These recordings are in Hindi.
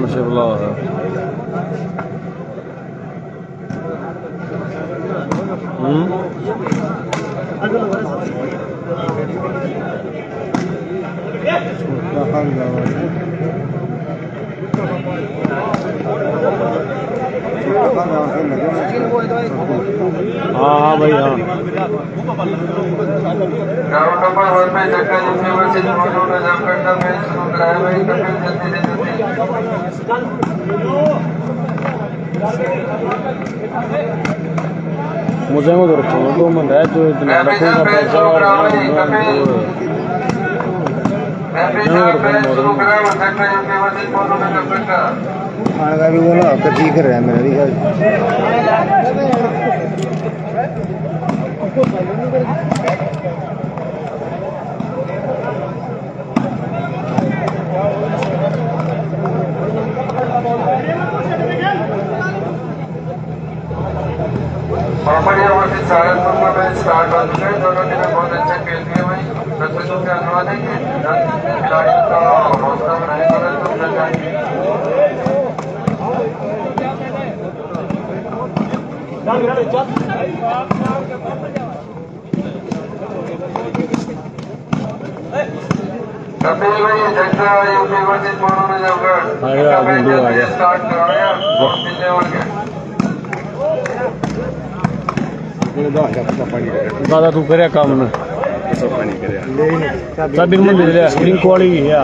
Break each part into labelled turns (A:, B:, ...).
A: से बुला रहा हाँ भाई हाँ
B: ग्राउंड नंबर 1 में जगह यूनिवर्सिटी मौजूद है जब करता मैच शुरू कराया भाई तो फिर जल्दी से
A: मुझे मत रखो तो मन है जो इतना रखूंगा पैसा और
C: आगा भी बोला आपका ठीक है मेरा भी
B: सहारनपुर में मैच स्टार्ट हो चुका है। दोनों टीमें बहुत अच्छा खेल रही है भाई। दर्शकों से अनुरोध है कि खिलाड़ियों का हौसला बनाए कपिल भाई जगह यूनिवर्सिटी मोनू ने जमगढ़ स्टार्ट करवाया
A: दादा तू करे काम ना सब एक मंदिर ले लिंक वाली है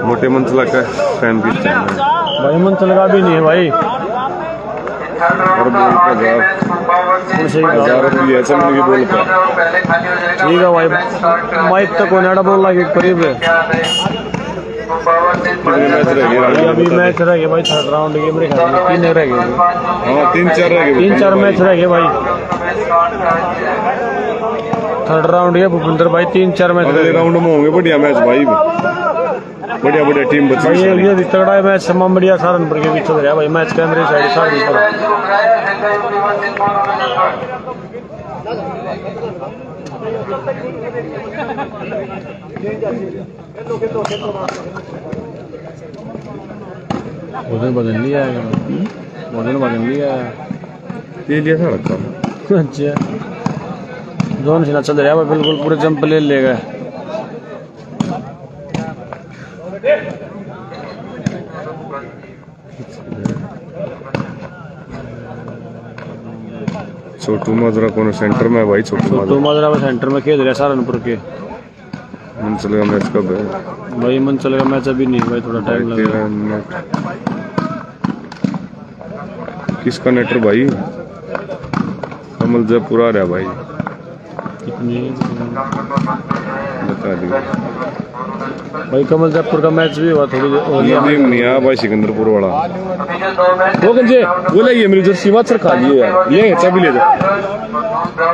D: मोटे मंचला का फैन भी
A: भाई मंचल का भी नहीं है भाई
D: और बोल
A: ठीक है भाई माइक तक कोई बोल लगे करीब अभी मैच रह गए भाई थर्ड राउंड के मेरे ख्याल में 3 रह गए
D: हाँ 3-4
A: मैच रह गए भाई थर्ड राउंड के भूपेंद्र भाई 3-4 मैच
D: अगले राउंड में होंगे बढ़िया मैच भाई बढ़िया बढ़िया टीम बची
A: भाई ये भी तगड़ा मैच बढ़िया सहारनपुर के बीच चल रहा है भाई मैच कैमरे साइड सहारनपुर बदल लिया है बदल लिया है
D: ये लिया था लगता
A: अच्छा जोन से चल रहा है बिल्कुल पूरे जंप ले लेगा
D: छोटू माजरा कौन सेंटर में है भाई
A: छोटू माजरा में सेंटर में खेल रहा है सहारनपुर के
D: मंचल का मैच कब है
A: भाई मंचल का मैच अभी नहीं भाई थोड़ा टाइम लगेगा
D: किसका नेटर भाई कमल जयपुर आ रहा भाई बता दिया
A: भाई कमल जयपुर का मैच भी हुआ थोड़ी देर
D: नहीं आया भाई सिकंदरपुर वाला
A: वो गंजे वो लाइए मेरी जर्सी मत सर खा लिए यार ले चाबी ले जाओ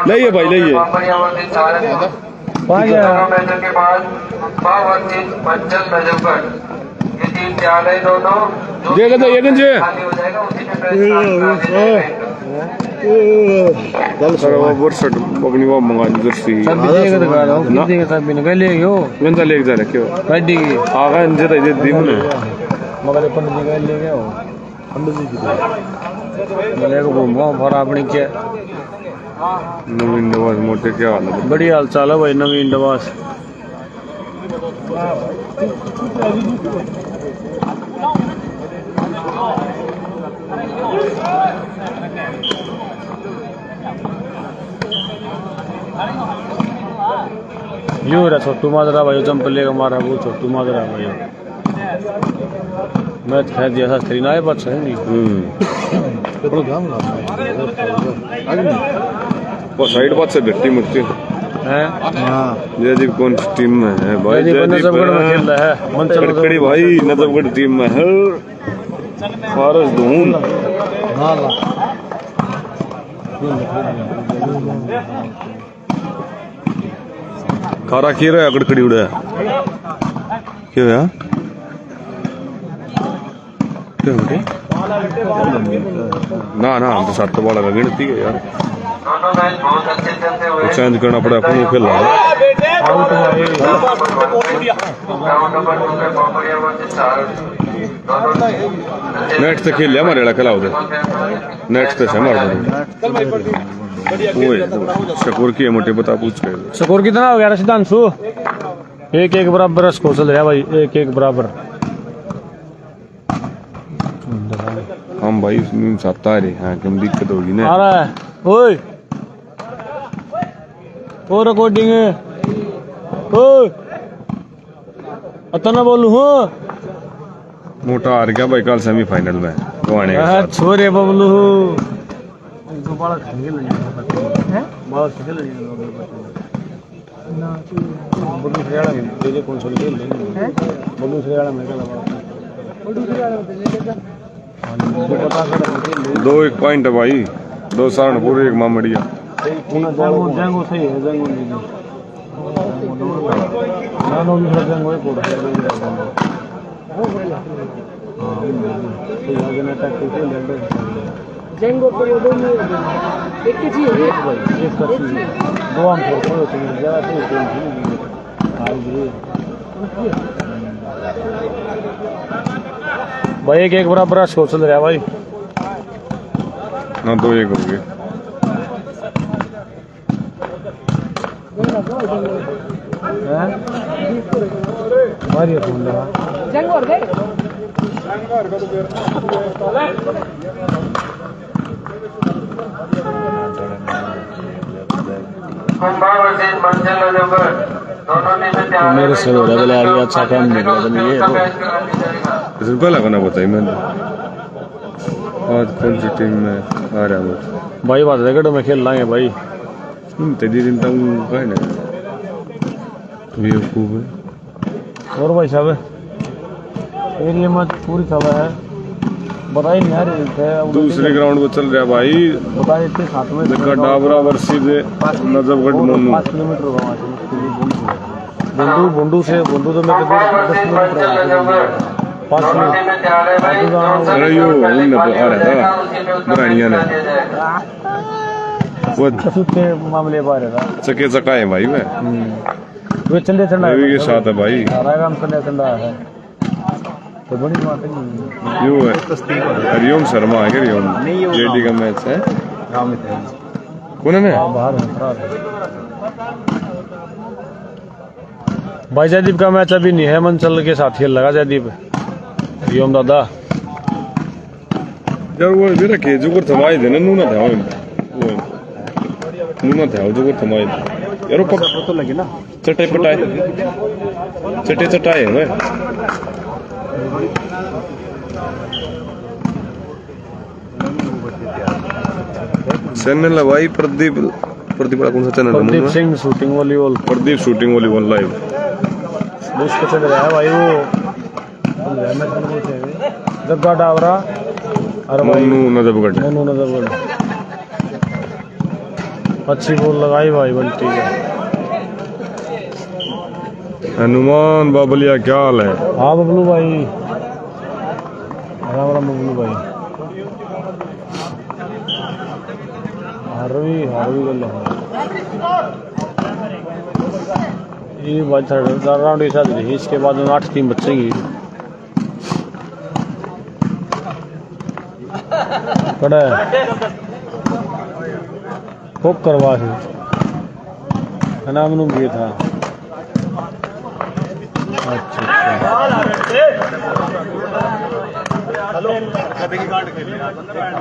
A: लाइए भाई लाइए दे दे ये गंजे
D: चल सर वो वर्षट अपनी वो मंगा दी जर्सी
A: सब देगा तो गा रहा हूं देगा सब बिन गए ले गयो
D: वेंदा लेके जा रहा क्यों
A: गाड़ी की
D: आगा इंजे तो ये दिन में
A: मगर पंडित जी गए ले गयो पंडित जी की ले को घूमवा भरा अपनी के
D: नवीन नवाज मोटे क्या हाल है
A: बड़ी हाल चाल है भाई नवीन नवाज यू रहा छोटू माजरा भाई जंप लेगा मारा वो छोटू माजरा भाई मैच खेल दिया था थ्री ना बात है नहीं
D: वो साइड बात से बेटी मुझे
A: हैं हां
D: जयदीप कौन टीम में है भाई
A: जयदीप नजफगढ़ में खेल रहा है
D: मनचलगढ़ भाई नजफगढ़ टीम में है फारस धून हां खारा की रहा कड़कड़ी उड़ा क्या हुआ क्या हो गया ना ना हम तो 7 वाला का गिनती है यार
B: दोनों मैच बहुत अच्छे चलते हुए
D: चेंज करना पड़ा अपने खेल रहा है
B: ग्राउंड नंबर 2 पे बॉम्बरिया वर्सेस सारस दोनों
D: नेट से खेल लिया हमारे खिलाओ दे नेट से हमारे ओए शकूर की है मोटे बता पूछ के
A: स्कोर कितना हो गया रशिदांशु 1-1 बराबर स्कोर चल रहा है भाई 1-1 बराबर
D: हम भाई उसमें 7 आ रहे हैं कम दिक्कत होगी ना
A: आ रहा है ओए ओ रिकॉर्डिंग है ओए अतना बोलू हूँ
D: मोटा हार गया भाई कल सेमीफाइनल में गवाने के साथ
A: छोरे बबलू
D: दो 1 पॉइंट है भाई 2 सहारनपुर 1 मामड़िया
A: जंगो सही है जंगो जेंगो को दो में एक ही चीज है भाई एक कर दो हम को ज्यादा तो भाई 1-1 बराबर स्कोर चल रहा है भाई
D: ना 2-1 हो गए
A: मारिए फोन लगा जंगो और गए मेरे से हो रहा है अच्छा काम नहीं कर रहा ये
D: इसमें पहला करना बताइए मैंने आज कौन सी टीम में आ रहा है
A: भाई बात रैकेट में खेल लाएंगे भाई
D: तेरी दिन तक कहे ना बेवकूफ है
A: और भाई साहब एरिया में पूरी खबर है बताई नहीं यार
D: दूसरे ग्राउंड पे चल रहा भाई
A: बता देते साथ में
D: देखा डाबरा वर्सी दे नजफगढ़ मोनू
A: 5 किलोमीटर होगा वहाँ से बंडू से बंडू तो मैं 10 किलोमीटर 5 किलोमीटर
D: अरे यो उनने तो आ रहा था बुरानिया ने वो
A: के मामले पर रहा
D: चके चकाए भाई मैं
A: वे चंडे चंडा
D: रवि के साथ है भाई
A: आराम चंडे चंडा है तो बड़ी बात है
D: यो है हरिओम शर्मा है क्या हरिओम जेडी का मैच है कौन है
A: बाहर भाई जयदीप का मैच अभी नहीं है मंचल के साथ खेल लगा जयदीप हरिओम दादा
D: यार वो मेरा के जो को थमाई देना नूना था वो नूना था जो को थमाई यार वो तो लगे ना चटे पटाए चटे चटाए है चैनल है भाई प्रदीप बड़ा कौन सा चैनल है
A: Pradeep Singh shooting volleyball
D: Pradeep shooting volleyball live
A: उसको चल रहा है भाई वो जग्गा डावरा और
D: मोनू नजफगढ़
A: अच्छी बॉल लगाई भाई बल्टी का
D: हनुमान बाबलिया क्या हाल है
A: हाँ बबलू भाई राम राम बबलू भाई हारवी गल ये बात थर्ड राउंड के साथ रही इसके बाद में 8 टीम बचेंगी कड़ा होप करवा है नाम नूम ये था अच्छा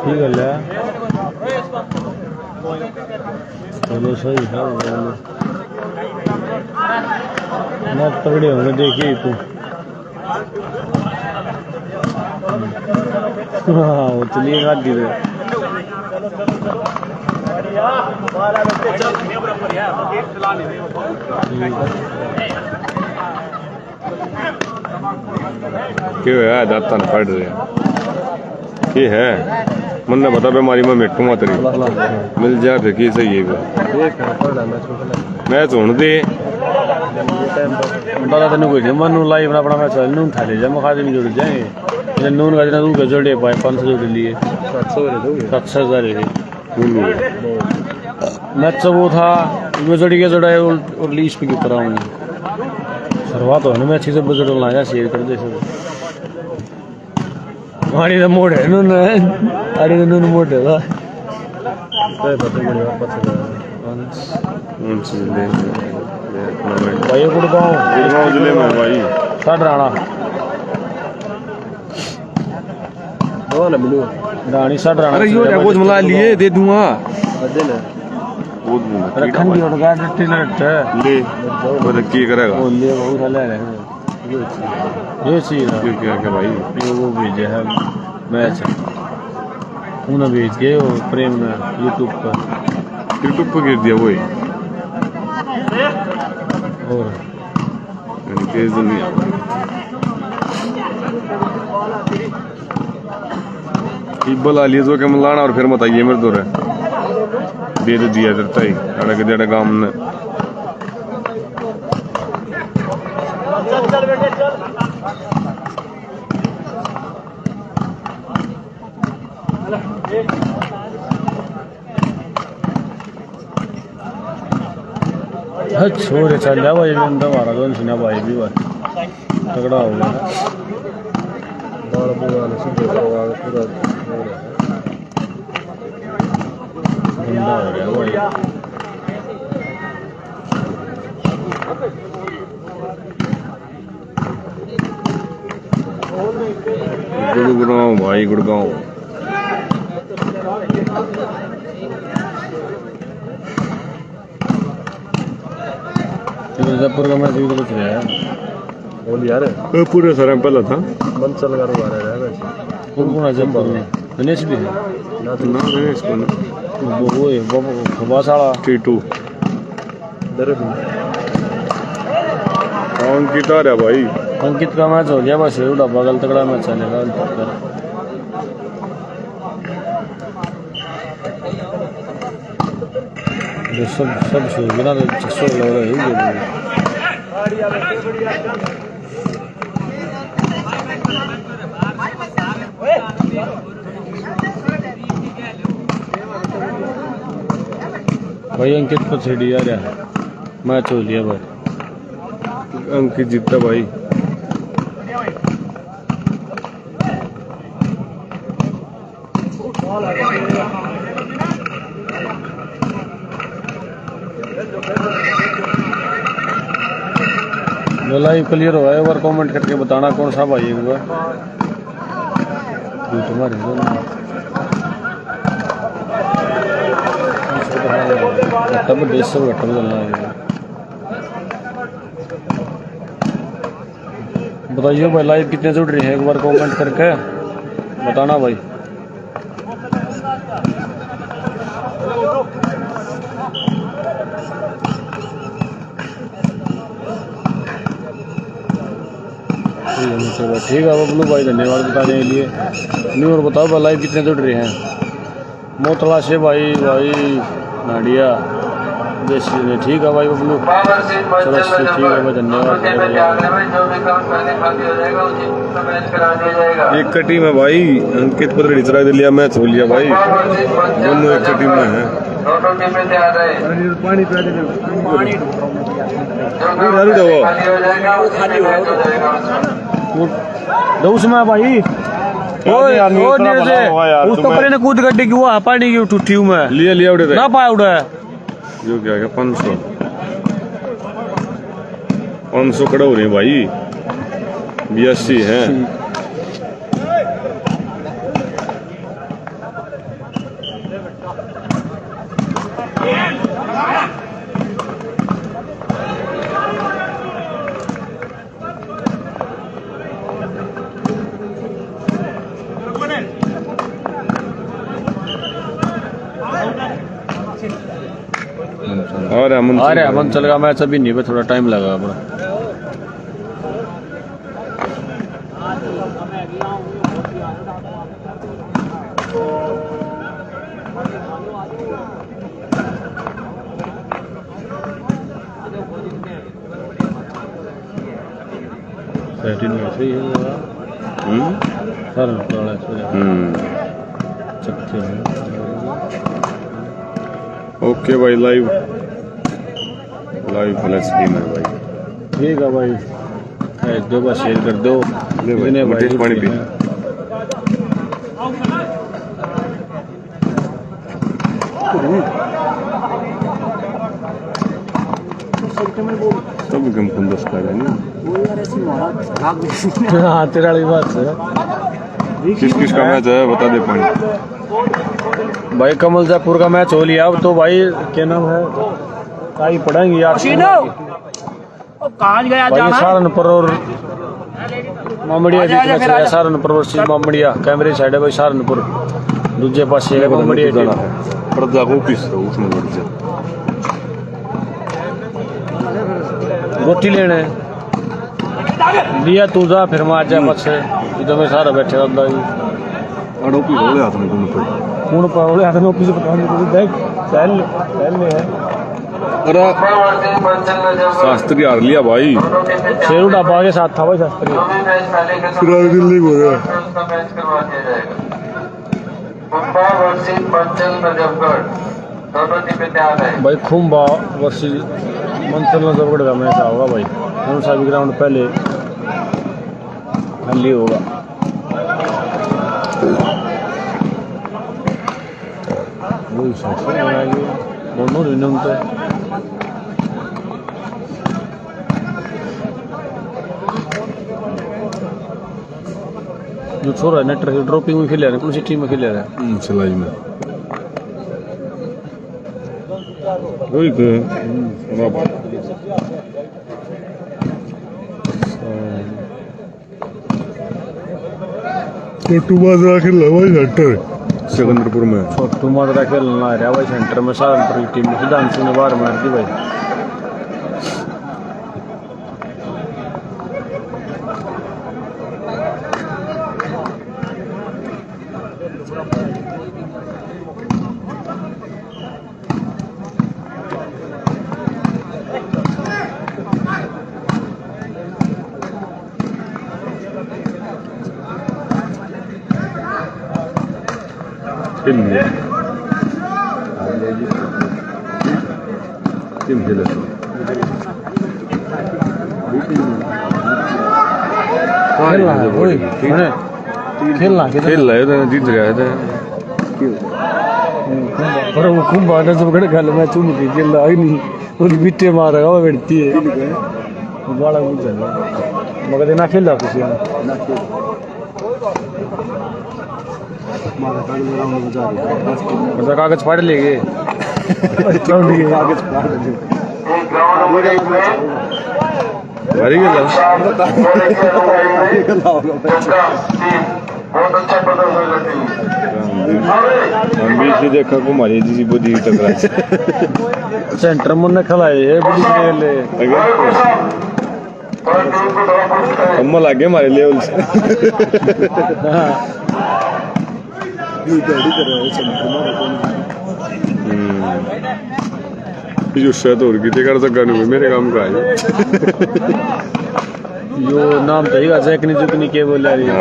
A: ठीक है चलो सही है मैं तगड़े होंगे देखिए तू हाँ वो चलिए गाड़ी दे
D: क्यों है दाता न पड़ रहे की है मन ने बता बीमारी में मेटू मातरी मिल जाए फिर की सही है मैच होने दे
A: दादा तेन कोई मन लाइव अपना मैच नून था ले जा मखा दिन जुड़ जाएंगे नून का दिन तू जोड़े पाए 500 जोड़ लिए 700,000 मैच वो था जोड़ी के जोड़ा और लीज पे क्यों कराऊंगी शुरुआत हो मैं अच्छी से बजट लाया शेयर कर दे सब हमारी तो मोड़ है नून अरे नून मोड़ है भाई गुड़गांव
D: जिले में भाई
A: साढ़ राणा रानी साढ़ राणा
C: अरे यो कुछ मिला लिए दे दूंगा
A: रखन की और गाड़ रट्टे न रट्टे
D: ले और की करेगा
A: वो ले बहुत हला है ये चीज
D: क्यों क्या क्या भाई
A: ये वो भेजे है मैच उन्हें भेज के वो प्रेम ने यूट्यूब पर
D: गिर दिया वही
A: और
D: भेज दो नहीं बला लिए तो क्या मिलाना और फिर बताइए मेरे दो दे तो दिया करता ही अड़क देड़ा काम ने
A: छोरे चल जा भाई बंदा मारा तो सुना भाई भी बात तगड़ा हो गया बंदा हो गया भाई
D: गुड़गांव भाई गुड़गांव
A: मिर्जापुर का मैच भी तो कुछ रहा है
C: बोल यार
D: पूरे सारे में पहला था
C: मन चल कर रहा है
A: कौन कौन है जयपुर में दिनेश भी है
D: ना इसको ना
A: वो है खबास वाला
D: T2
C: दर
D: अंकित आ रहा भाई
A: अंकित का मैच हो गया बस उड़ा बगल तगड़ा मैच चलेगा सब शो बिना 600 लग रहा है भाई अंकित को छेड़ी आ रहा है मैच हो लिया भाई
D: अंकित जीतता भाई
A: लाइव क्लियर हुआ है और कमेंट करके बताना कौन सा भाई हुआ तुम्हारे तब 150 घट चलना है बताइए भाई लाइव कितने जुड़ रहे हैं एक बार कमेंट करके बताना भाई ठीक है बबलू भाई धन्यवाद बताने के लिए नहीं और बताओ भाई लाइव कितने जुड़ रहे हैं मोतला से भाई नाडिया जैसे ठीक है भाई बबलू चलो ठीक है भाई धन्यवाद
D: एक का टीम है भाई अंकित पतड़ी चला दे लिया मैच हो लिया भाई दोनों एक टीम में है पानी
A: उसमें भाई उसको पहले ने कूद गड्ढे की वो पानी की टूटी हूँ मैं
D: लिया उड़े
A: ना पाया उड़ा
D: जो क्या 500 खड़ा हो रहे हैं भाई 82 है
A: अरे अमन चल गया मैच अभी नहीं थोड़ा टाइम लगा अपना 13 में सही है सर वाला चक्के हैं।
D: ओके भाई लाइव प्लस गेम है भाई।
A: ठीक है भाई, दो बार शेयर कर दो।
D: ले भाई पानी पी। सब गम कुंदस का है ना।
A: हाँ तेरा वाली बात है।
D: किस का मैच है बता दे पानी।
A: भाई कमल जयपुर का मैच हो लिया। अब तो भाई क्या नाम है काई पढ़ेंगे यार।
E: कहाँ गया
A: भाई सहारनपुर और मामड़िया बीच में है। सहारनपुर वर्सेस मामड़िया कैमरे साइड है भाई। सहारनपुर दूसरे पास है मामड़िया टीम।
D: पर जागो पीस रहा उसमें बढ़ जा।
A: रोटी लेने लिया तू जा फिर मैं आ जा बस इधर में सारा बैठे रहता है।
D: अड़ो पी रोले हाथ में कौन पे
A: कौन पावले हाथ में ऑफिस पता नहीं देख पहल में है।
D: अरे शास्त्री हार लिया भाई।
A: शेरू ढाबा के साथ था भाई शास्त्री।
D: दिल्ली बोल रहा
A: भाई खुम्बा वर्सेस मंथन नजरगढ़ का मैच होगा भाई। कौन सा भी ग्राउंड पहले खाली होगा। वही दोनों रिनम तो जो छोरा नेट ड्रॉपिंग में खेल रहे हैं। कौन सी टीम में खेल रहे हैं?
D: सिलाई में वही तो छोटू माजरा खेल रहा भाई सेंटर सिकंदरपुर में।
A: छोटू माजरा खेलना आ रहा भाई सेंटर में। सहारनपुर की टीम में सिद्धांत सिंह ने बाहर मार दी भाई।
D: टीम खेले
A: खेलना
D: खेल रहे थे जीत रहे थे।
A: पर वो कुंभा ने सब गड़ गल मैं चुन के खेल आई नहीं और बिट्टे मार रहा है बैठती है बड़ा कुछ है मगर ना खेला कुछ ना कागज फाड़ लेंगे। कागज फाड़ लेंगे।
D: देखा को मारी जी बुद्धि टकरा
A: सेंटर मन ने खिलाए है बुद्धि ले
D: हम लागे मारे लेवल से। जो शायद और की कर सका नहीं मेरे काम का है।
A: यो नाम तो ही जैकनी जुकनी के बोला रही है।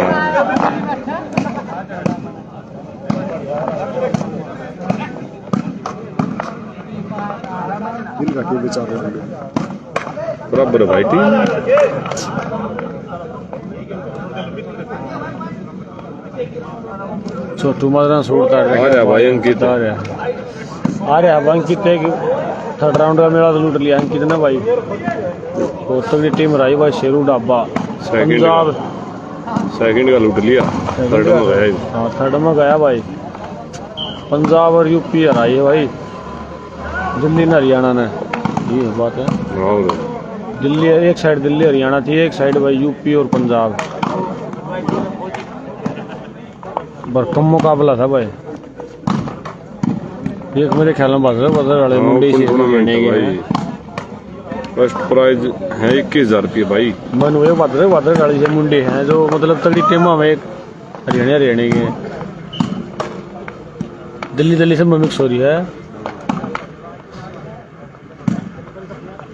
C: दिल का क्यों बेचारे
D: बराबर भाई टीम
A: छोटू माजरा छोड़ता है
D: भाई अंकित
A: आ रहा है अंकित थर्ड राउंड का मेला तो लूट लिया अंकित ने भाई। दोस्तों की टीम रही भाई शेरू ढाबा पंजाब
D: सेकंड का लूट लिया। थर्ड में गया।
A: हाँ थर्ड में गया भाई। पंजाब और यूपी हराई है भाई दिल्ली ने हरियाणा ने। ये बात है दिल्ली एक साइड दिल्ली हरियाणा थी एक साइड भाई यूपी और पंजाब। भरकम मुकाबला था भाई। एक मेरे ख्याल में बदल वाले मुंडे से
D: फर्स्ट प्राइज है 21,000 रुपये भाई।
A: मन हुए बदल वाले से मुंडे हैं जो मतलब तगड़ी टीम में एक हरियाणा के दिल्ली से मिक्स हो रही है।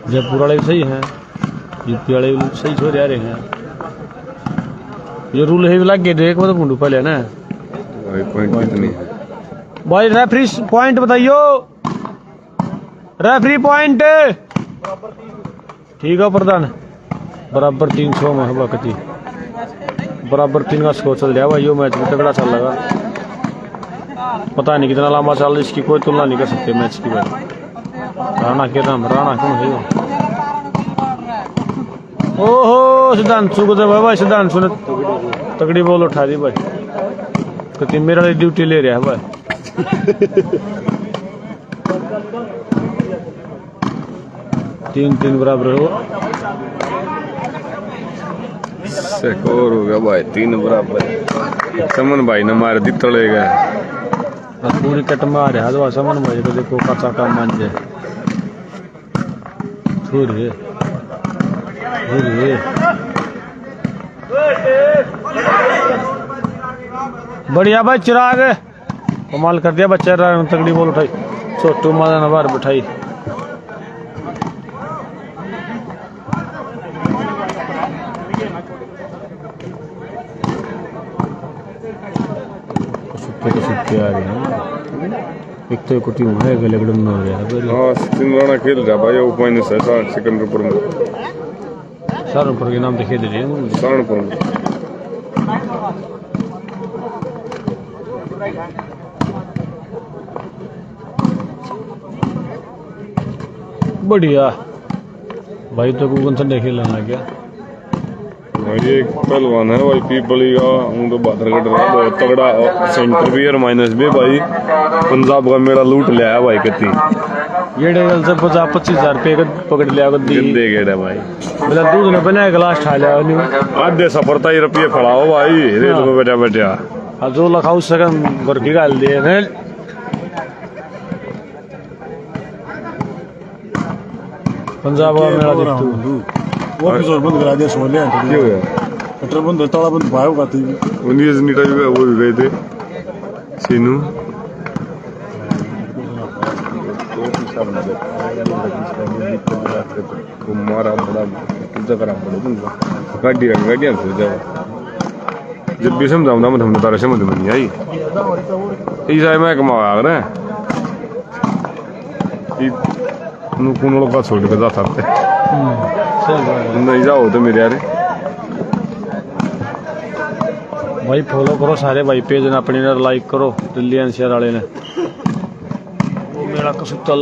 A: जयपुर वाले भी सही हैं यूपी वाले भी सही छोड़ रहे हैं। ये रूल है लग गए देख मतलब मुंडू पहले ना
D: भाई पॉइंट कितनी है
A: भाई रेफरी पॉइंट बताइयो रेफरी पॉइंट ठीक है प्रधान बराबर 300 में है बकती बराबर 3 का स्कोर चल रहा भाई यो मैच भी तगड़ा चल लगा पता नहीं कितना लंबा चल इसकी कोई तुलना नहीं कर सकते मैच की भाई राणा के नाम राणा कौन है ओहो सिद्धांशु को भाई सिद्धांशु ने तगड़ी बॉल उठा दी भाई कहती मेरा ड्यूटी ले रहा है भाई तीन बराबर हो
D: स्कोर हो गया भाई 3 बराबर समन भाई ने मार दी तड़ेगा
A: पूरी कट मार है दवा समन भाई को देखो कच्चा का मान जाए सूर्य बढ़िया भाई चिराग कमाल कर दिया बच्चा तगड़ी बॉल उठाई छोटू मादा नवार बिठाई सुट्टे आ रहे हैं एक तो एक टीम है गले गड़न हो गया
D: हाँ सचिन राणा खेल रहा भाई वो पॉइंट है 60 सेकंड ऊपर में
A: सहारनपुर के नाम दिखे दे रहे हैं
D: सहारनपुर में
A: बढ़िया भाई तो गूगन से खेलने लग गया
D: ये एक पहलवान है भाई पीपली का हूँ तो बादरगढ़ रहा बहुत तगड़ा सेंटर भी और माइनस भी भाई पंजाब का मेरा लूट लिया है भाई कती
A: ये डेगल से 50-25 रुपये का पकड़ लिया
D: दे गेड़ा भाई
A: बोला दूध ने बना गिलास ठा लिया
D: आधे सफरता ही रुपये फड़ाओ भाई रेल में बैठा बैठा
A: जो लखा उससे घर की गाल दिए पंजाब का मेरा देखो
E: वो एपिसोड बंद करा दिया सोले
D: क्यों है
E: कटर बंद ताला बंद भाई होगा थी
D: उन्नीस नीटा भी वो भी गए थे सीनू मारा बड़ा पूजा करा पड़ेगा गाड़ियाँ से जाओ जब भी समझाऊँ ना मतलब तारा समझ में नहीं आई ऐसा मैं कमाया रहा कौन का छोड़ के जा सकते नहीं जाओ तो मेरे यार
A: भाई फॉलो करो सारे भाई पेज ने अपने ने लाइक करो दिल्ली एनसीआर वाले ने मेरा कसुतल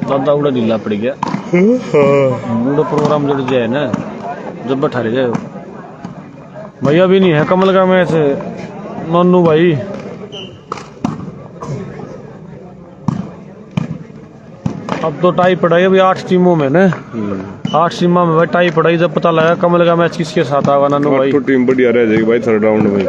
A: दादा उड़ा ढीला पड़ गया उड़ा प्रोग्राम जुड़ जाए ना जब बैठा रह जाए भैया भी नहीं है कमल का मैच नन्नू भाई अब तो टाई पड़ाई अभी 8 टीमों में ना 8 टीमों में भाई टाई पड़ाई जब पता लगा कमल का मैच किसके साथ आगा नन्नू भाई
D: तो टीम बढ़िया रह जाएगी भाई थर्ड राउंड में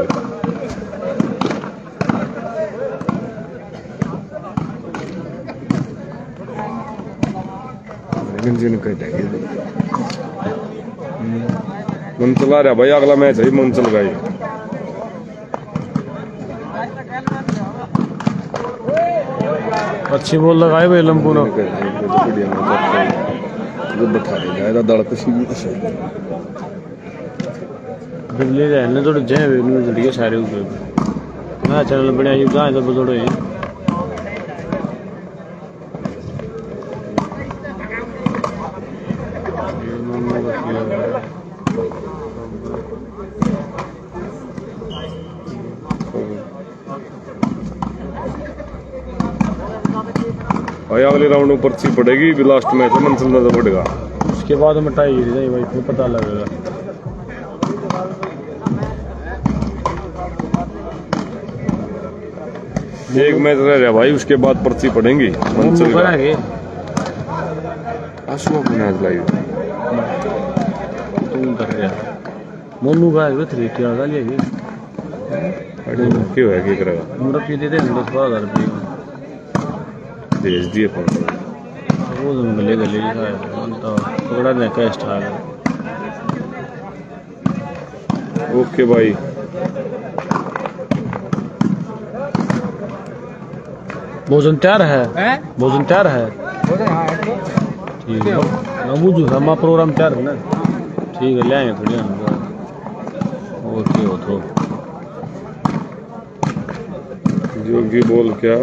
D: मंचल आ रहा भाई अगला मैच है मंचल का ही
A: अच्छी बॉल लगाए भाई लंबू ने ले जाए ना थोड़े जय वे जुड़िए सारे ऊपर मैं चैनल बढ़िया ही जहाँ तो बजोड़े
D: भाई अगले राउंड में पर्ची पड़ेगी भी लास्ट मैच है मंचल ना पड़ेगा
A: उसके बाद मिटाई गिर जाए भाई फिर पता लगेगा
D: एक मैच रह गया भाई उसके बाद पर्ची पड़ेंगी मंचल का आसुआ को मैच लाइव
A: तुम कर रहा मोनू का है 3 क्या का लिए
D: क्यों है क्या करेगा
A: मुंडा पी देते 10-12 रुपये
D: भेज दिए
A: वो तो गले गले तो पकड़ा नहीं कैश था
D: ओके भाई
A: भोजन तैयार है भोजन तैयार है ठीक है हम प्रोग्राम तैयार है ना ठीक है ले आए थोड़ी ओके हो तो
D: जोगी बोल क्या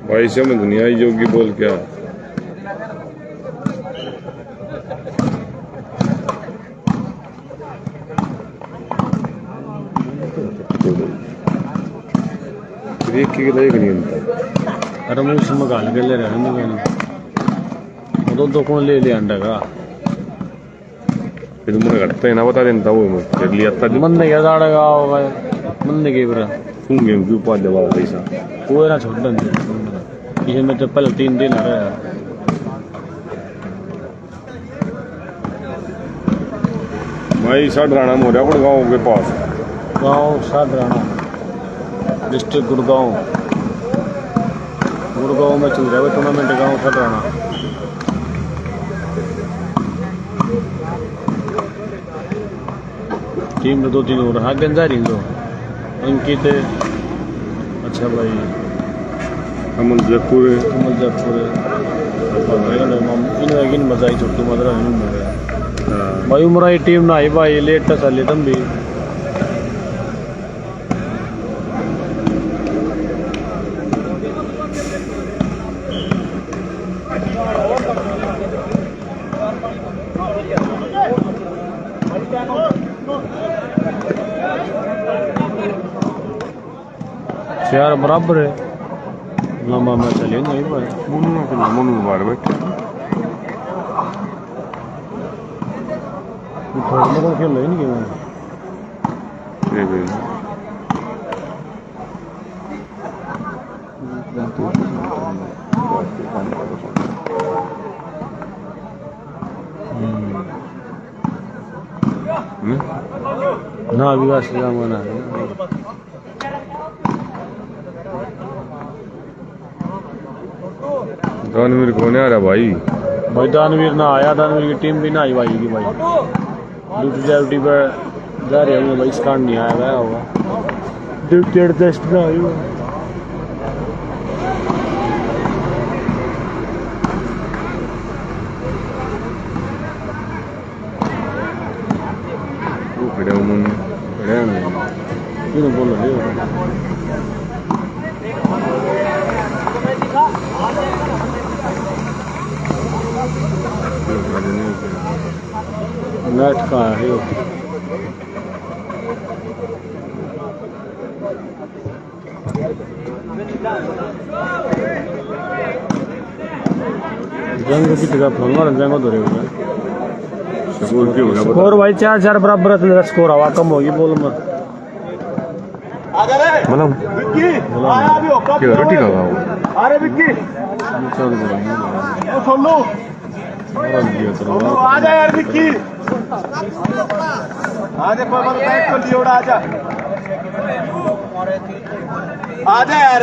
D: भाई समझ नहीं आई जोगी बोल क्या देख के नहीं अंता
A: अरे मैं उसमें गाल के ले रहा हूँ मैंने दो कौन ले लिया अंडा का
D: फिर मुझे घटता है ना बता देता वो मैं फिर लिया था
A: मन ने क्या दाड़ा का होगा मन ने के बरा
D: होंगे क्यों पाँच जवाब पैसा
A: कोई ना छोड़ दे ये मैं तो पहले 3 दिन आ रहा है
D: भाई साढ़राना मोरियापुर गाँव के पास
A: गाँव साढ़राना डिस्ट्रिक्ट गुड़गांव में चल रहा है टूर्नामेंट गाँव साढ़राना टीम में 2-3 हो रहा गंजारी दो अंकित अच्छा भाई
D: अमन जयपुर
A: इन मजा आई छोटू मदरा भाई उमरा टीम ना आई भाई लेट चले तुम भी यार बराबर है लंबा मैं चले नहीं भाई
D: मनु बार बैठे
A: थोड़ा खेल रहे नहीं ना विकास का मना है
D: दानवीर कौन आ रहा भाई
A: दानवीर ना आया दानवीर की टीम भी ना आई भाई की भाई ड्यूटी पर जा रहे होंगे भाई इस कारण नहीं आया गया होगा ड्यूटी एडजस्ट ना आई होगा
D: वो खड़े उमन खड़े
A: क्यों बोल रहे हो नेट का है जंग की जगह फोन जंग तो रहेगा स्कोर भाई 4-4 बराबर है स्कोर हवा कम होगी बोल मत
D: मतलब क्या रोटी का गाँव
C: अरे विक्की आजा यार विक्की आजा को लियोड़ा आजा आजा यार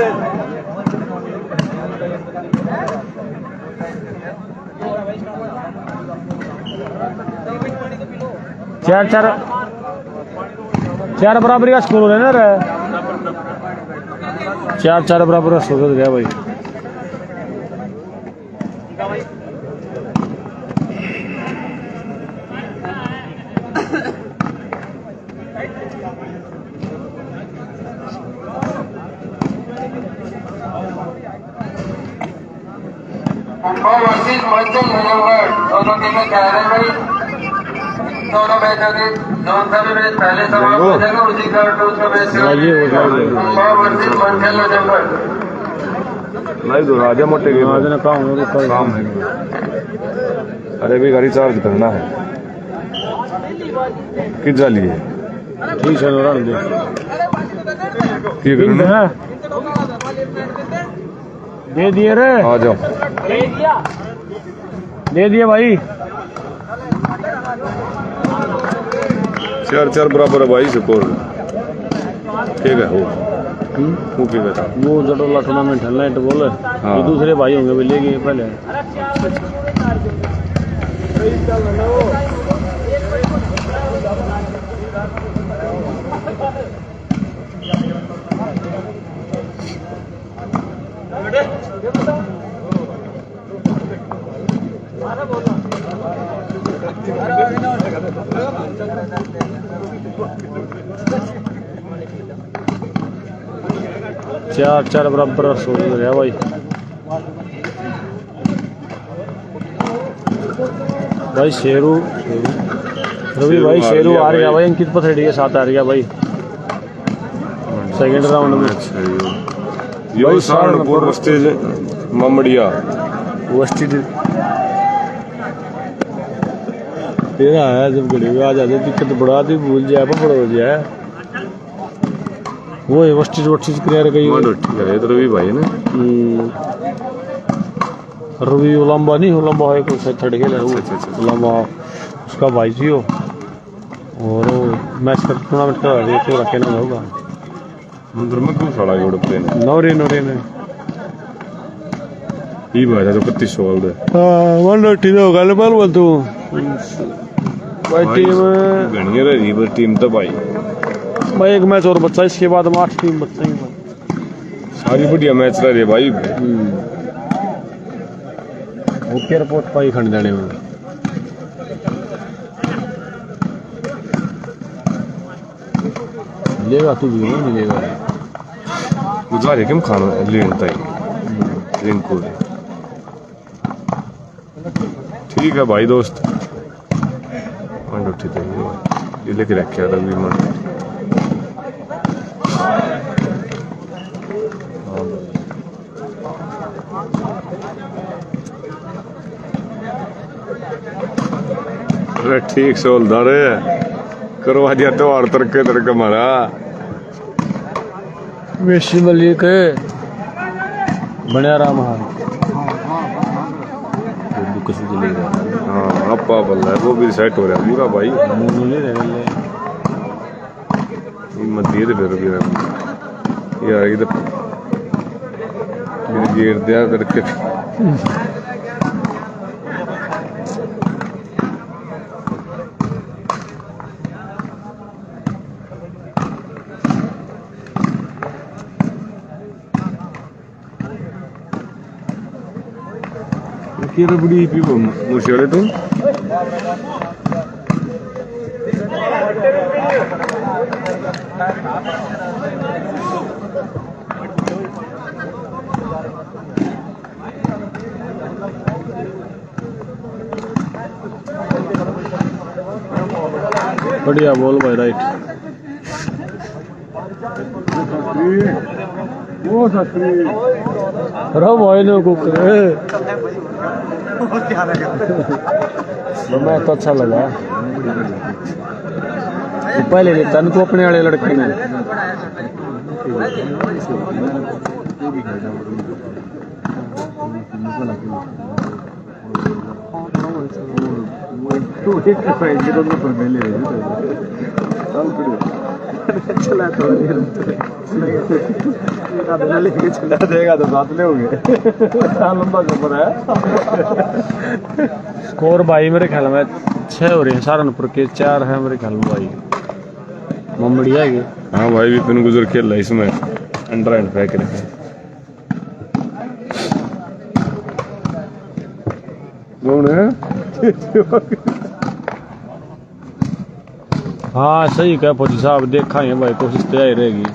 C: चार बराबरी का स्कोर हो रहा है ना रे 4-4 बराबर का स्कोर हो गया भाई
B: वर्सेस मंचन मुजफ्फर दोनों टीमें कह रहे भाई दोनों मैचों के जोन सा भी मैच पहले समाप्त हो जाएगा उसी का दूसरा मैच वर्सेस मंचन मुजफ्फर
D: लाइव दो राजा मोटे के
A: काम है
D: अरे भी गाड़ी चार्ज करना है किस जाली है
A: ठीक है नौरान दे
D: ठीक है
A: दे दिए रे
D: आ जाओ
A: दे दिए भाई
D: 4-4 बराबर है भाई स्कोर ठीक है वो ठीक है
A: वो जटोला टूर्नामेंट खेलना है तो बोले ये दूसरे भाई होंगे भी लेंगे पहले चार बराबर सोच रहा भाई। भाई शेरू रवि भाई शेरू आ गया भाई। अंकित पथरेडी के साथ आ गया भाई सेकंड राउंड में।
D: यो सहारनपुर स्टेज ममड़िया
A: वस्ती तेरा है जब घड़ी आ जाते दिक्कत बढ़ा दी भूल जाए पकड़ हो जाए वो है वस्ती क्लियर गई
D: तो रवि भाई ने
A: रवि लंबा नहीं हो लंबा है कोई थर्ड खेल है वो लंबा उसका भाई जी हो और मैच का टूर्नामेंट करा दिया तो रखे ना होगा
D: मंदिर में क्यों साला जोड़ पे
A: नौरे ने
D: ये बात है तो 2500 वाला
A: हां 180 तो गल बोल तू भाई टीम
D: गणिया रही पर टीम तो भाई
A: एक मैच और बच्चा इसके बाद 8 टीम बच्चा ही
D: सारी बढ़िया मैच रह रही है भाई।
A: ओके रिपोर्ट पाई खंड देने में लेगा तू भी नहीं मिलेगा
D: गुजार है क्यों खाना लेता है रिंकू ठीक है भाई दोस्त ठीक है ये लेके रखे था भी मन ठीक से उलझा रहे करवा दिया त्योहार तड़के मारा
A: वेशी मलिक बनिया राम हाँ
D: हाँ अपा बल्ला वो भी सेट हो रहा पूरा भाई मत दिए फिर भी यार इधर गेट दिया करके Kira budi pipo musyole tu.
A: बढ़िया बोल भाई राइट रो भाई ने कुक मैं तो अच्छा लगा पहले लेता न तो अपने वाले लड़के ने चला चला देगा तो साथ ले होंगे लंबा सफर है। स्कोर भाई मेरे ख्याल में 6 हो रहे हैं सहारनपुर के 4 है मेरे ख्याल में भाई ममड़िया के।
D: हाँ भाई विपिन गुजर खेल रहा है इसमें अंडर एंड फेंक रहे कौन है।
A: हाँ सही कहा फौजी साहब देखा है भाई कोशिश तो यही रहेगी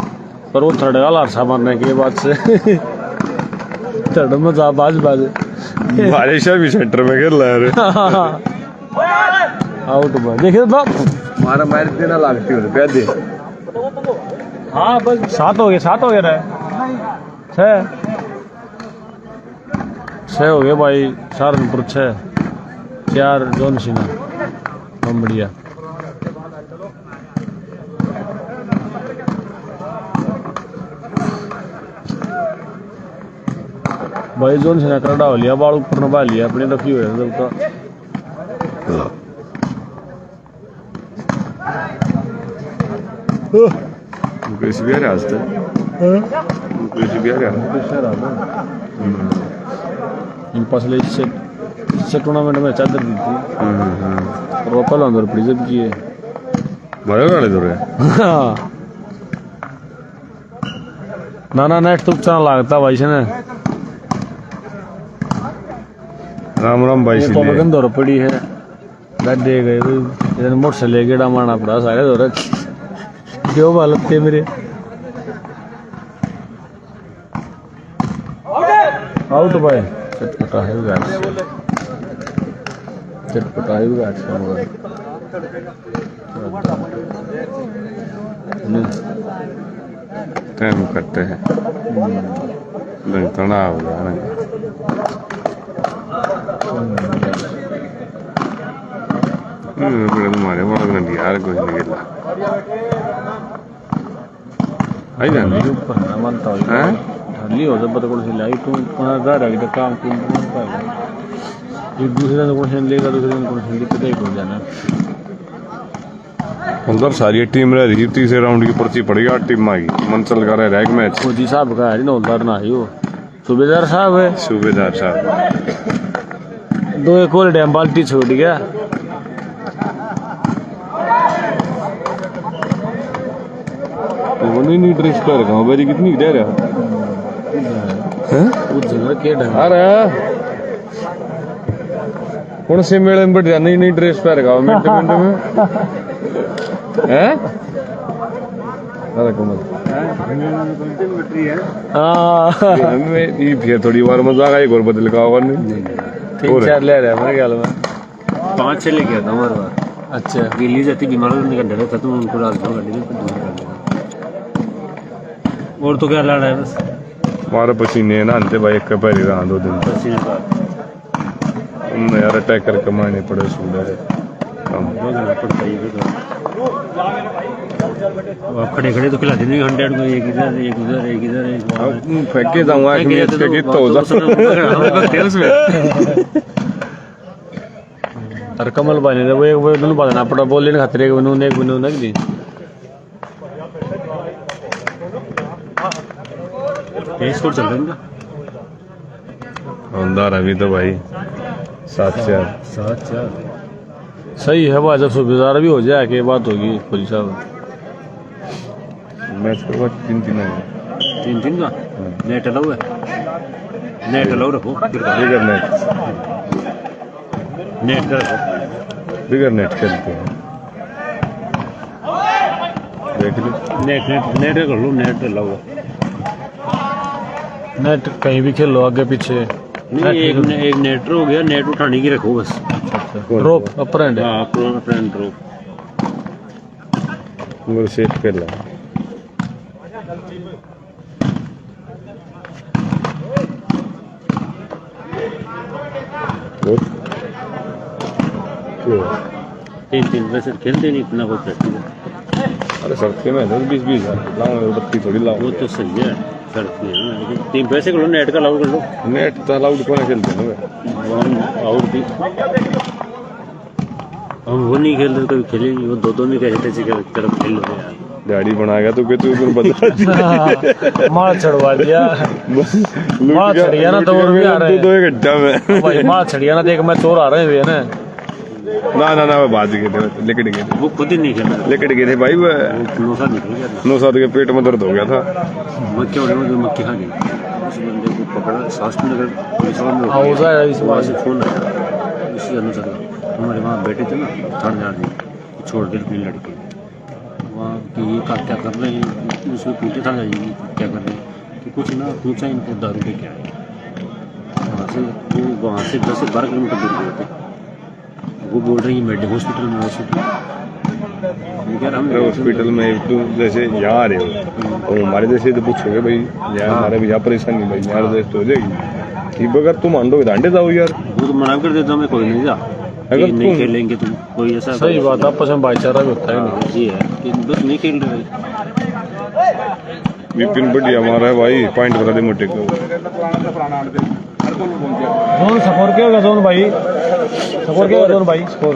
A: पर वो थर्ड वाला हादसा मारने के बाद से थर्ड में जा बाज
D: बारिश भी सेंटर में खेल रहा है
A: आउट बाय देखिए तो
D: मारा मार देना लगती है पैदे।
A: हाँ बस 7 हो गए रहे 6 हो गए भाई सहारनपुर 6 4 जोन सिन्हा हम बढ़िया। भाई जोन सिन्हा करड़ा हो लिया बाल ऊपर नभा लिया अपने रखी हुए सबका
D: मुकेश भी आ रहा आज तक मुकेश भी आ रहा
A: इन पसले इससे टूर्नामेंट में चादर दी थी रोपल अंदर प्रिजन की है
D: भाई गाने दो रहे
A: ना नेट तो चैनल लगता भाई से ने
D: राम राम भाई
A: तो बगन दौर पड़ी है दे गए इधर मोटर से ले गेड़ा मारना पड़ा सारे दौरे क्यों हालत थे मेरे आउट भाई चटपटा है गाड़ी चटपटा है गाड़ी से मगर
D: टाइम करते हैं तनाव हो गया ना बड़े मारे बड़ा नहीं यार कुछ नहीं गिला आई जाने
A: ऊपर ना मानता हूँ
D: हैं
A: ढली हो जब को से लाई तो घर आ गया काम कुम कर एक दूसरे को से लेगा दूसरे को से दिक्कत ही हो जाना
D: अंदर सारी टीम रह रही तीसरे राउंड की पर्ची पड़ गई 8 टीम आ गई मंचल का रह रहा है मैच
A: फौजी साहब का है ना उधर ना ही वो सूबेदार साहब है
D: सूबेदार साहब
A: 2 एक और डैम बाल्टी छोड़ गया
D: वो नहीं ड्रेस कर रखा हूँ बेरी कितनी दे रहा हैं
A: उस जगह के ढंग
D: अरे कौन से मेले में बैठ जा नहीं ड्रेस पहन रखा हूँ मिनट मिनट में हैं अरे कमल
A: हाँ
D: ये फिर थोड़ी बार मजाक आई और बदल का होगा नहीं
A: 3-4 ले रहा है मेरे ख्याल में
F: 5 से लेके आता हूँ हर बार
A: अच्छा
F: दिल्ली जाती बीमार होने का डर था तो उनको डाल दूँ गाड़ी में दूर कर देगा और तो क्या लड़ा है बस
D: हमारे पसीने नहाते भाई एक पहले रहा 2 दिन
F: पसीने का
D: उन्हें यार अटैक करके मारने पड़े सूडर कम
F: रोजाना पड़ता ही है तो खड़े खड़े तो खिला देंगे 100 को एक इधर एक उधर एक इधर एक वहाँ।
D: फेंके जाऊंगा कि मैं फेंके तो हो
F: उसमें
A: और कमल बाने वो एक वो दोनों बाजना पड़ा बोल लेने खतरे के बनूने एक बनूने की
F: ये स्कोर चल रहा है इनका
D: अंदर अभी तो भाई 7-4
A: सही है भाई जब सूबेदार भी हो जाए के बात होगी फौजी साहब
D: मैच के बाद 3-3 है
F: 3-3 का नेट अलाउ है नेट अलाउ रखो
D: बिगर नेट
F: नेट का रखो
D: बिगर नेट खेलते हैं देख लो
F: नेट कर लो नेट अलाउ है
A: नेट कहीं भी खेल लो आगे पीछे
F: नहीं एक नेट हो गया नेट उठाने की रखो बस
A: रोप अपर एंड
F: हाँ फ्रंट ड्रॉप
D: वो सेट कर ला
F: तीन वैसे खेलते नहीं इतना कोई प्रैक्टिस है
D: अरे सड़क पे मैं 10-20 लाऊं बत्ती थोड़ी लाऊं
F: वो तो सही है सड़क पे है ना लेकिन 3 पैसे कर लो नेट का अलाउड कर लो
D: नेट तो अलाउड कौन खेलते हैं ना
F: हम आउट भी हम वो नहीं खेलते कभी खेले नहीं वो दो में कैसे कैसे तरफ खेल लो यार
D: गाड़ी बना गया तो तू इधर बदला
A: मार चढ़वा दिया मार चढ़िया ना तो और भी आ रहे हैं
D: 2 घंटा में
A: भाई मार चढ़िया ना देख मैं चोर आ रहे हैं ना
D: ना वो बाज गए थे लेकट गए थे
F: वो खुद ही नहीं खेला
D: लेकट गए थे भाई वो
F: नौसा निकल गया
D: 9-7 के पेट में दर्द हो गया था
F: मक्के उड़े में मक्की खा गई उस बंदे को पकड़ा स्वास्थ्य नगर पुलिस वालों ने
A: हाँ, उधर है, इस
F: वहाँ
A: बात
F: से फोन आया इसी अनुसार हमारे वहाँ बैठे थे ना थाने आदमी छोड़ दे अपनी लड़की वहाँ कि ये क्या कर रहे हैं उसमें पूछे था जाएगी क्या कर रहे हैं कि कुछ ना पूछा इनको दारू के क्या है वहाँ से 10-12 किलोमीटर दूर गए थे वो बोल रही है मेडिकल हॉस्पिटल में यार हम
D: हॉस्पिटल में तो जैसे यहाँ आ रहे हो और हमारे जैसे तो पूछोगे भाई यार हमारे भी यहाँ परेशानी भाई यार जैसे तो हो जाएगी कि अगर तुम अंडो दांडे जाओ यार
F: वो तो मना कर देता मैं कोई नहीं जा
D: अगर
F: कि नहीं
D: तुम-
F: खेलेंगे तुम कोई ऐसा
A: सही बात आपस में भाईचारा भी होता है
F: हाँ, ये है कि बस नहीं खेल रहे
D: विपिन बढ़िया हमारा है भाई पॉइंट बता दे मोटे को
A: जोन स्कोर क्या होगा जोन भाई स्कोर क्या होगा जोन भाई स्कोर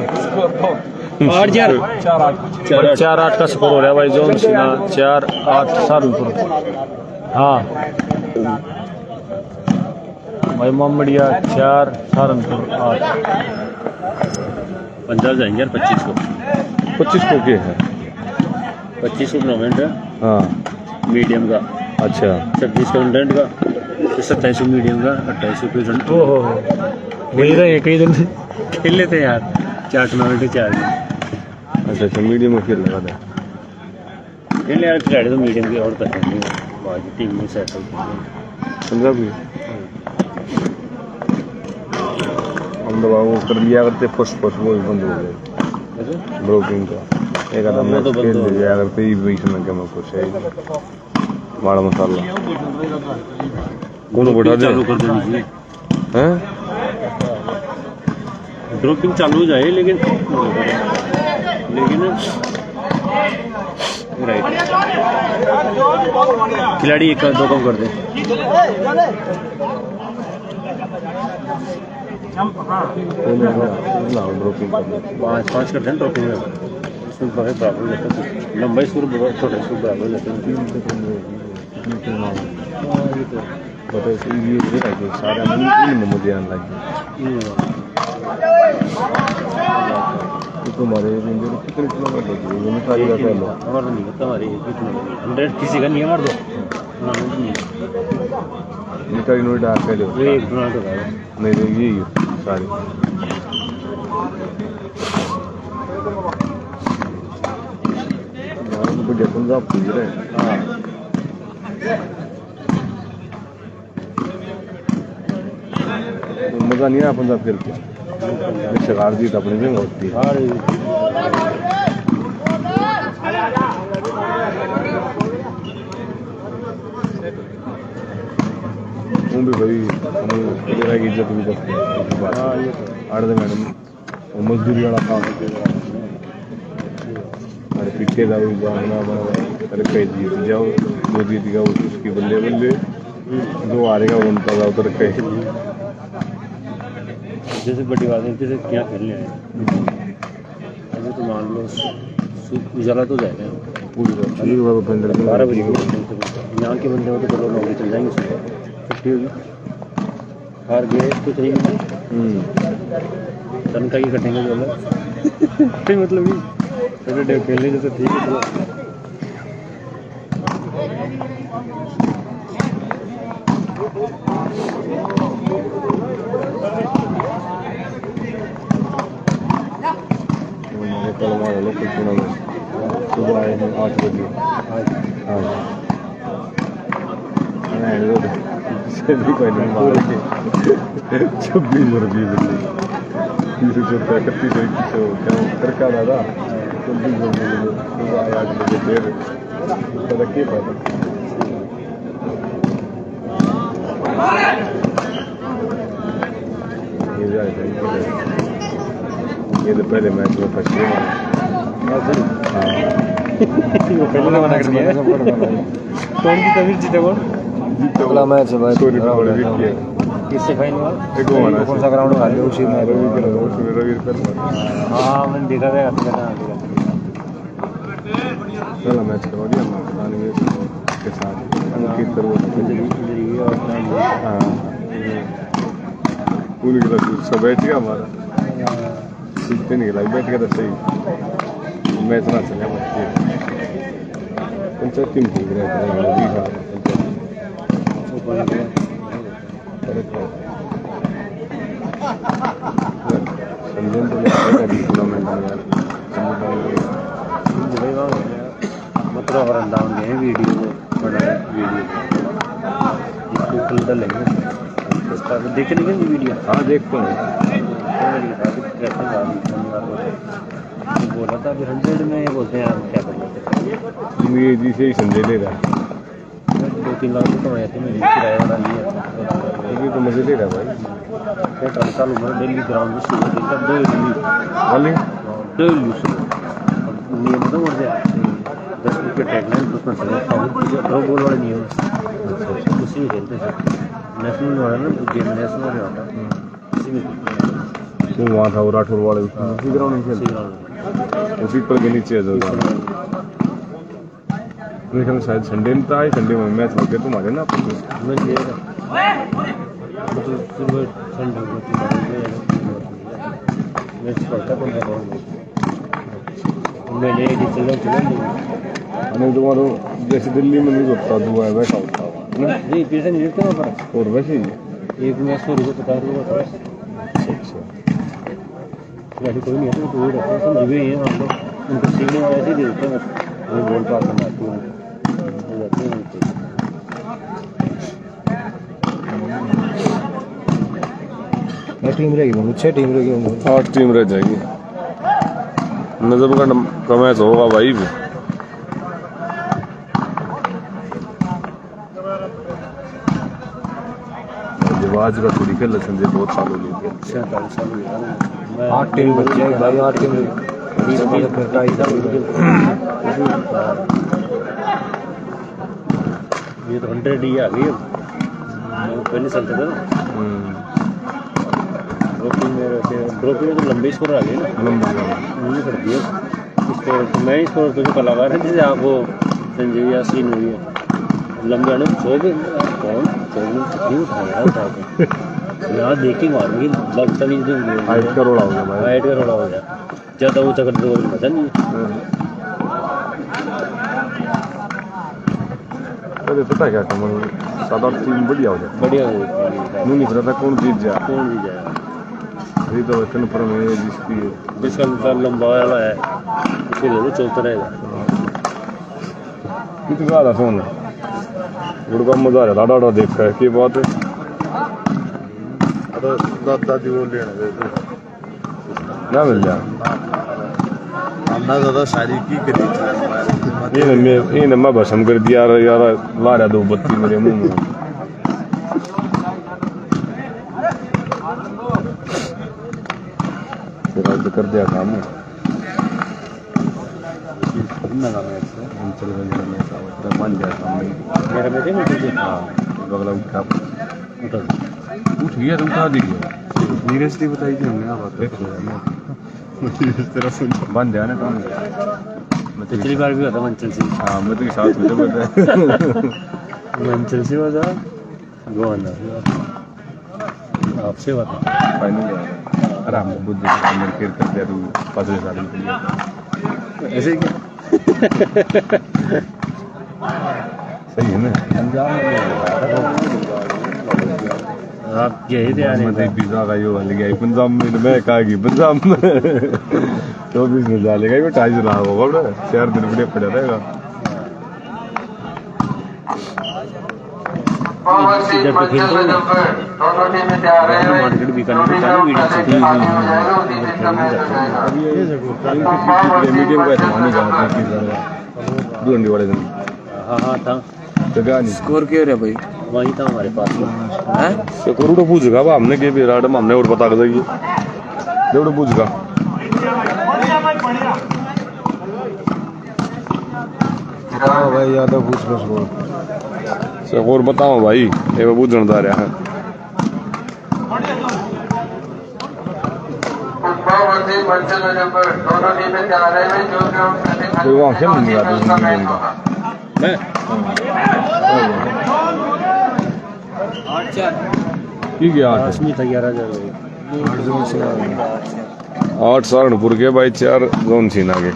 A: 4-8 का स्कोर हो रहा है भाई जोन सीना 4-8 सहारनपुर हाँ भाई मोहम्मदिया 4 सहारनपुर 8
F: पंजाब जाएंगे यार 25 को
D: 25 को क्या है
F: 25 को टूर्नामेंट है
D: हाँ
F: मीडियम का
D: अच्छा
F: 26 का अंडर का 27 को मीडियम का 28 को फिर
A: वही रहे कई दिन
F: खेल लेते हैं यार 4 टूर्नामेंट 4 दिन
D: अच्छा अच्छा मीडियम में खेल लगा था
F: खेलने यार खिलाड़ी तो मीडियम की और तो है नहीं बाकी टीम में सेट हो
D: पंजाबी हम दबा वो कर लिया करते फुस फुस वो भी बंद हो गए ब्रोकिंग का एक आधा मैच खेल लिया अगर 23 पोजीशन में क्या मैं कुछ है बड़ा मसाला कौन बैठा दे
F: चालू कर देनी चाहिए
D: हैं
F: ड्रॉपिंग चालू हो जाए लेकिन राइट खिलाड़ी एक दो कम कर दे
D: ड्रॉपिंग
F: 5 करते हैं ड्रॉपिंग में इसमें बड़े बराबर हो जाता है लंबाई स्कोर बहुत छोटे स्कोर बराबर हो जाते हैं
D: पता है ये है कि सारे में मुझे आने लगे तुम्हारे कितने किलोमीटर लगे ये सारी का पहले
F: हमारा नहीं होता हमारे कितना 100 किसी का नहीं है हमारे
D: निकाली नोट डाल पहले
F: ये एक डोनाल्ड का है
D: नहीं तो यही सारी बढ़िया पंजाब पूछ रहे
F: हाँ
D: मजा नहीं आया पंजाब खेल के शिकार जीत अपनी जगह होती है वो भी भाई मेरा की इज्जत भी करते हैं आठ दिन मैडम मजदूरी वाला काम अरे पिछले का भी जाना अरे कई जीत जाओ दो जीत गया उसकी बल्ले बल्ले दो हारेगा बनता था उधर कहीं
F: जैसे बड़ी बात है जैसे क्या खेलने आए अभी तो मान लो उजाला तो जाएगा
D: पूरी बात
F: 12 बजे यहाँ के बंदे हो तो चलो नौकरी चल जाएंगे सुबह छुट्टी होगी हार गए तो चाहिए तन का ही कटेंगे जो है मतलब ही सैटरडे खेलने जैसे ठीक है चलो
D: कल हमारे लोकल टूर्नामेंट सुबह आए हैं 8 बजे हाँ पहले मार के 26 रुपये बजे 30 क्या करका दादा 26 रुपये सुबह आए 8 बजे फिर तरक्की पाता ये तो पहले मैच में फंसे
F: पहले मना कर दिया कौन की तभी जीते कौन
C: अगला मैच है भाई
F: किससे फाइनल हुआ
C: कौन सा ग्राउंड में उसी में
D: रवि
F: हाँ मैंने देखा था
D: पहला मैच करवा दिया के साथ हाँ पूरी गिला सब बैठ गया हमारा सीखते नहीं गिला बैठ गया था सही मैच ना चले पंचायत टीम खेल रहे थे संजय तो टूर्नामेंट
F: मतलब डाउन गए वीडियो बना वीडियो इसको लेंगे देखे नहीं गए वीडियो
D: हाँ देखते हैं
F: बोला था अभी 100 में ये बोलते हैं आप क्या करना
D: ये जी से ही संजय ले रहा है
F: 2-3 लाख तो कमाए थे मैंने किराया वाला लिया
D: ये तो मजे ले रहा भाई
F: 18 साल उम्र डेली ग्राउंड में सुबह देखा 2 नियम तो बढ़ जाए 10 फुट के टैगलाइन उसमें दो गोल वाले नियम उसी में खेलते थे नेशनल वाला ना गेम नेशनल में होता इसी में
D: तो वहाँ था वो राठौर वाले उसी ग्राउंड में खेलते उसी पर के नीचे मेरे ख्याल शायद संडे में था संडे में मैच लगे तुम्हारे ना
F: मैं मैच पड़ता मैंने
D: हमें तुम्हारा जैसे दिल्ली में नहीं होता दुआ है वैसा होता
F: नहीं पैसे नहीं देते वहाँ पर
D: और वैसे ही
F: एक मैच 100 रुपये 50 रुपये होता है
D: अच्छा
F: गाड़ी कोई नहीं है तो वो रहते हैं समझ गए हैं हम लोग उनको सीखने में ऐसे ही देते हैं बस वो बोल पाते हैं बाकी हो जाते हैं उनके।
C: टीम रहेगी बहुत 6 टीम रहेगी
D: 8 टीम रह जाएगी। नजर का मैच होगा भाई भी। आज का थोड़ी खेल संजय बहुत साल हो गए
F: 47 साल हो गया
C: 8 टीम बच्चे हैं भाई 8 टीम
F: ये तो 100 ही आ गई अब पहले चलते थे ना ड्रॉपिंग में तो लंबे स्कोर आ गए ना उन्होंने कर दिया स्कोर तो मैं स्कोर तो जो कलाकार है जैसे आप वो संजय या सीन हुई है लंबे आने को कौन नहीं उठाया उठा के यहाँ देख के मारूंगी लगता नहीं
D: हाइट का रोड़ा हो गया भाई
F: हाइट का रोड़ा हो गया ज़्यादा ऊँचा कर दो मजा नहीं
D: अरे पता क्या कमल 7-8 टीम बढ़िया हो जाए
F: बढ़िया
D: नहीं पता था कौन जीत जाए
F: कौन भी जाएगा
D: अभी तो वतन पर में जिसकी
F: जिसका लंबा वाला है उसके लिए चलता रहेगा
D: कितना ज़्यादा फोन है गुड़का मजा आ रहा डाटा देख कर की बात है
C: दादी वो लेने
D: ना मिल जाए
C: हमने ज़्यादा शादी की करी
D: ये मैं भसम कर दिया यार ला रहा 2 बत्ती मेरे मुंह में फिर आज कर दिया काम मान गया सामने
F: मेरा बेटे में तुझे
D: बगला उठा
F: उठा
D: उठ गया तो उठा दिया
C: नीरज बताई थी हमने बात
D: बंद है ना काम
F: पिछली बार भी होता मंचल सिंह
D: हाँ मैं तो साथ में बता
F: मंचल सिंह होता गोवाना आपसे बता
D: फाइनल आराम बुद्ध अंदर फिर कर दिया तू 5 साल के लिए
C: ऐसे क्या
D: सही है ना
F: आप यही थे आने
D: मैं पिज्जा का यो हल गया पंजाब में मैं कहा कि पंजाब में 24 में डालेगा ये 2.5 लाख होगा बड़ा 4 दिन बड़े पड़ा रहेगा
F: जब तो खेलते हैं
B: दोनों टीमें तैयार है
F: मार्केट भी करने के चालू वीडियो से
D: मीडियम का सामान का दुलंडी वाले दिन
F: हाँ था
D: जगह नहीं
C: स्कोर क्या है भाई
F: वही था हमारे पास
C: हैं
D: तो करोड़ों पूछेगा अब हमने के भी राड हमने और बता के जाइए करोड़ों पूछेगा
C: हाँ भाई यादव पूछ लो स्कोर
D: से और बताओ भाई ये बाबू जनदार है
B: मंचल नंबर दोनों टीमें तैयार है जो
D: कोई वहाँ खेल नहीं रहा दूसरी गेम का ठीक है 8
F: में था 11,000
D: 8 सहारनपुर के भाई 4 जोन सीन आगे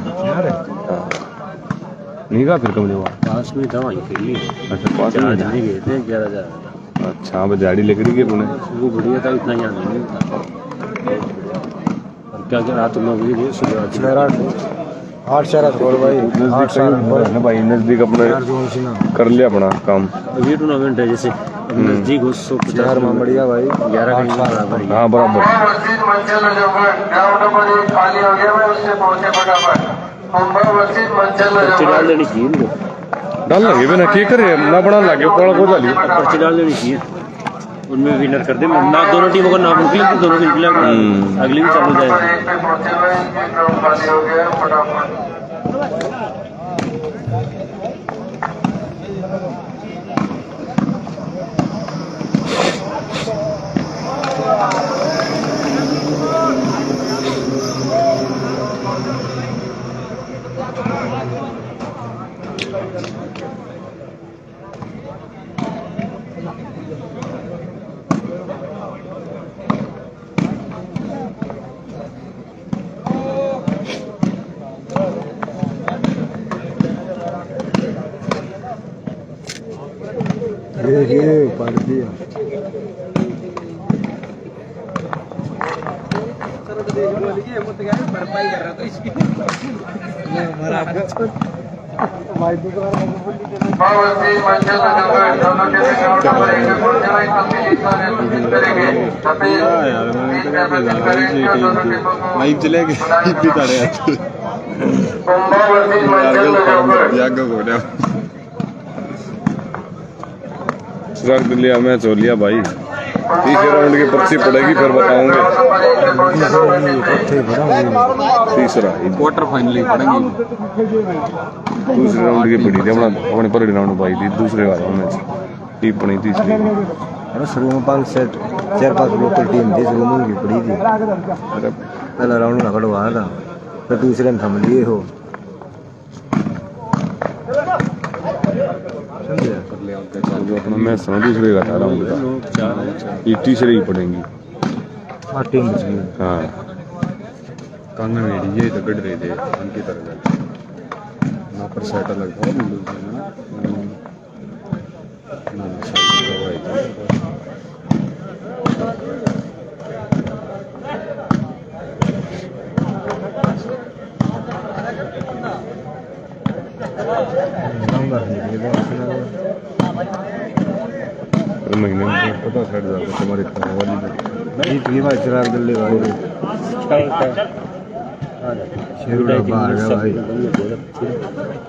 D: नहीं का फिर कमरे हुआ
F: पास में था वहीं खेली
D: अच्छा 5
F: 4
D: में
F: जाने गए थे 11,000
D: अच्छा अब झाड़ी लकड़ी के तूने
F: वो बढ़िया था इतना याद नहीं था और क्या क्या रात 9 बजे गए सुबह
C: 8 4 स्कोर भाई 8 4
D: ना भाई नजदीक अपने कर लिया अपना काम
F: ये टूर्नामेंट है जैसे नजदीक हो
C: 4 में बढ़िया भाई
F: 11 का बराबर ही
D: हाँ बराबर
B: मंचल नंबर ग्राउंड नंबर 1 खाली हो गया मैं उससे पहुंचे फटाफट मंचल
F: पर्ची डाल देनी चाहिए इनको
D: डाल लगे बिना की करे ना बना लगे कोड़ा को डाली
F: पर्ची डाल देनी चाहिए उनमें विनर कर दे ना दोनों टीमों का नाम निकले तो दोनों निकले अगली भी चालू जाएगी
B: पहुंचे हुए ग्राउंड खाली हो गया फटाफट
C: ये पढ़ दिया
B: पावर से मंचल नगर दोनों के बीच करेंगे गुंजवाई कंप्लीट करेंगे सफेद
C: लाइव चलेगी इतनी तारे
B: पावर से मंचल नगर
C: याग को गया
D: रख लिया मैं चो लिया भाई। तीसरे राउंड की पर्ची पड़ेगी फिर बताऊंगे। तीसरा
C: क्वार्टर फाइनल पड़ेंगे
D: दूसरे राउंड की पड़ी थी अपने पहले राउंड पाई थी दूसरे वाला मैच टीम बनी तीसरी।
C: अरे शुरू में 5 सेट 4-5 लोकल टीम थी शुरू में की पड़ी थी।
D: अरे
C: पहला राउंड ना खड़वाया था फिर दूसरे में थम लिए हो
D: जो अपना मैच था दूसरे का था राउंड का ये तीसरे ही पड़ेंगी।
C: हाँ टीम बच गई।
D: हाँ कांगन मेरी ये तो गड़ रहे थे उनकी तरह ना पर सेट अलग था महीने में पता सेट जाता तुम्हारी वाली
C: जीत गई भाई चिराग दिल्ली भाई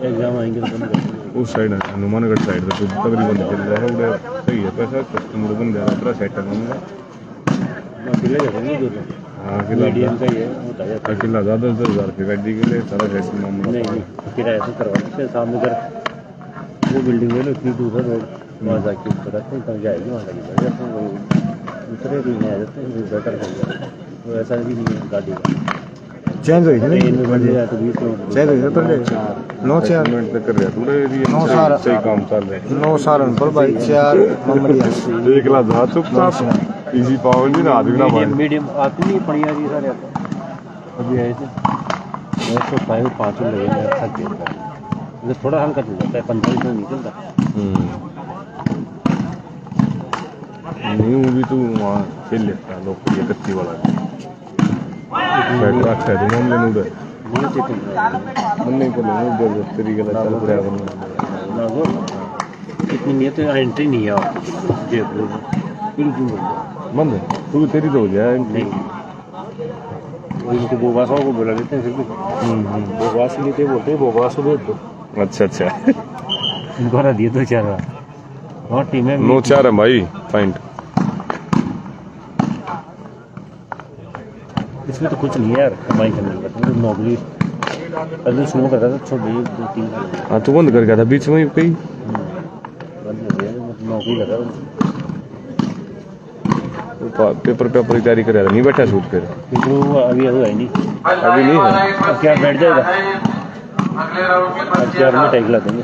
F: एग्जाम आएंगे तो बंद कर
D: उस साइड हनुमानगढ़ साइड पे तो तकरीबन चल रहा है उधर सही है पैसा कस्टमर बन जा रहा है सेट होगा।
F: किले जाते हैं दूर
D: हाँ किला
F: मीडियम का ही है होता है
D: किला ज़्यादा 10,000 रुपये गाड़ी के लिए सारा सेट मामला।
F: नहीं किराया से करवाते हैं सामने घर वो बिल्डिंग है ना इतनी दूर है रोड वहाँ जाके ऊपर रहते हैं कहीं जाएगी वहाँ लगी बढ़ जाते हैं दूसरे भी नहीं आ जाते हैं बेटर हो गया तो ऐसा भी नहीं है गाड़ी का
C: चेंज हुई थी
F: ट्रेन में बढ़ जाए तो 20 किलोमीटर
C: चेंज हुई थी पहले 9-4
D: मिनट तक कर रहा पूरे एरिया
C: 9 साल
D: सही काम चल रहे
C: 9 सारनपुर भाई 4 ममरिया
D: एक लाख जा चुपचाप इजी पावर भी ना आदमी ना
F: मीडियम मीडियम आती नहीं पढ़िया जी सारे अभी आए थे मैं तो 5 लगेंगे थक गया थोड़ा हल्का चल जाता है 45 में नहीं चलता
D: नहीं वो भी तो वहाँ खेल लेता है लोग ये कच्ची वाला बैठ रखा है तो मामले में उधर
F: नहीं चलते
D: मन नहीं कर उधर तरीके का चल रहा है
F: ना वो इतनी नियत एंट्री नहीं है आप जयपुर बिल्कुल
D: बंद है तू तेरी तो हो जाए
F: नहीं वो इनको बोगासों को बुला लेते हैं फिर भी बोगास लेते बोलते हैं बोगास दे दो
D: अच्छा
F: इनको हरा दिए तो क्या रहा और टीमें
D: 9-4 है भाई पॉइंट।
F: इसमें तो कुछ नहीं है यार कमाई करने का तो नौकरी पहले शुरू करता था छोटे 2-3
D: हाँ तू बंद कर गया था बीच में कहीं
F: बंद हो गया नौकरी लगा
D: पेपर की तैयारी कर रहा था नहीं बैठा सूट फिर
F: तो अभी है नहीं
D: अभी नहीं है
F: अब क्या बैठ जाएगा
B: अगले राउंड की
F: अब
B: पर्चियां
F: 4 में टैग ला देंगे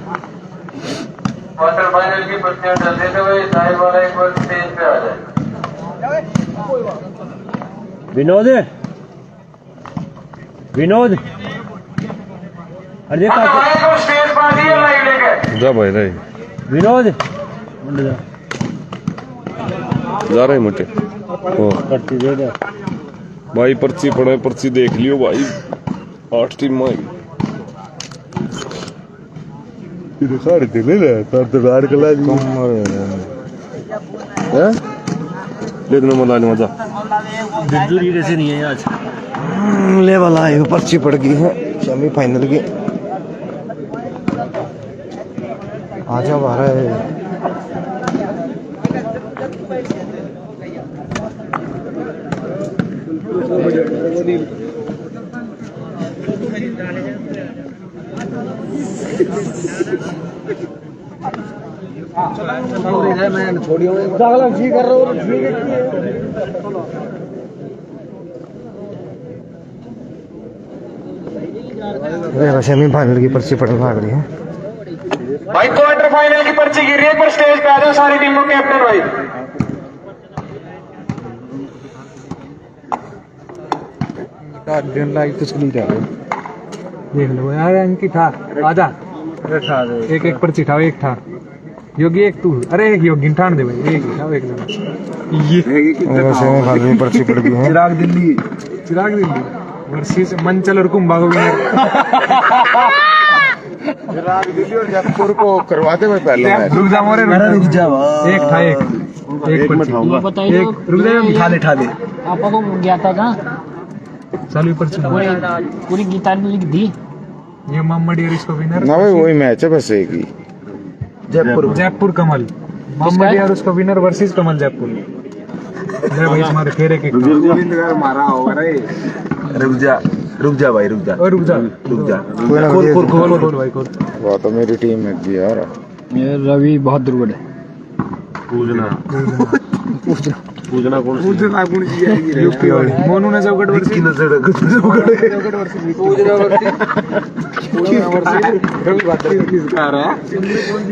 B: क्वार्टर फाइनल की पर्चियां डाल देते हुए साइड वाला एक बार स्टेज पे आ जाए।
F: विनोद विनोद अरे
B: को स्टेज पर आ दिया लाइव लेके
D: जा भाई रे
F: विनोद
D: जा रहे मोटे ओ
F: पर्ची दे दे
D: भाई पर्ची पड़े पर्ची देख लियो भाई 8 टीम में इधर सारे दिल ले तो गाड़ के ला दी है लेकिन मजा नहीं मजा
F: दिलजूरी कैसे नहीं है आज
C: लेवल आए पर्ची पड़ गई है सेमीफाइनल की आजा बारह है सेमीफाइनल की पर्ची पड़ने लग रही है
B: भाई क्वार्टर फाइनल की पर्ची गिर रही है पर स्टेज पे आ जाओ सारी टीमों के कैप्टन भाई
C: दिन लाइक तस्वीर है देख लो यार इनकी था आजा एक पर्ची था एक था
G: योगी एक तू, अरे एक योगी ठाण दे भाई, एक अब एक ये
C: सेमीफाइनल में पर्ची पड़ गई है।
G: चिराग दिल्ली वर्सेस मंचल और कुंभा को विनर।
C: चिराग दिल्ली और जयपुर को करवाते हुए पहले मैच।
G: रुक जा मोरे, रुक जा, एक था एक पर्ची, एक रुक जा,
C: ठा ले
H: आपा को गया था कहाँ
G: चालू पर्ची
H: पूरी गीता लिख दी।
G: ये मोहम्मद यारिस को विनर।
C: ना भाई वही मैच है बस एक ही।
G: जयपुर कमल, मोहम्मद यारिस को विनर वर्सेस कमल जयपुर। ले भाई तुम्हारे फेरे के
C: मारा होगा रे। रुक जा भाई, रुक जा। खोल भाई खोल। वो तो मेरी टीम है जी यार।
G: ये रवि बहुत दुर्गुण है।
D: पूजना कौन
G: यूपी वाली मोनू ने जवगढ़ वर्सेस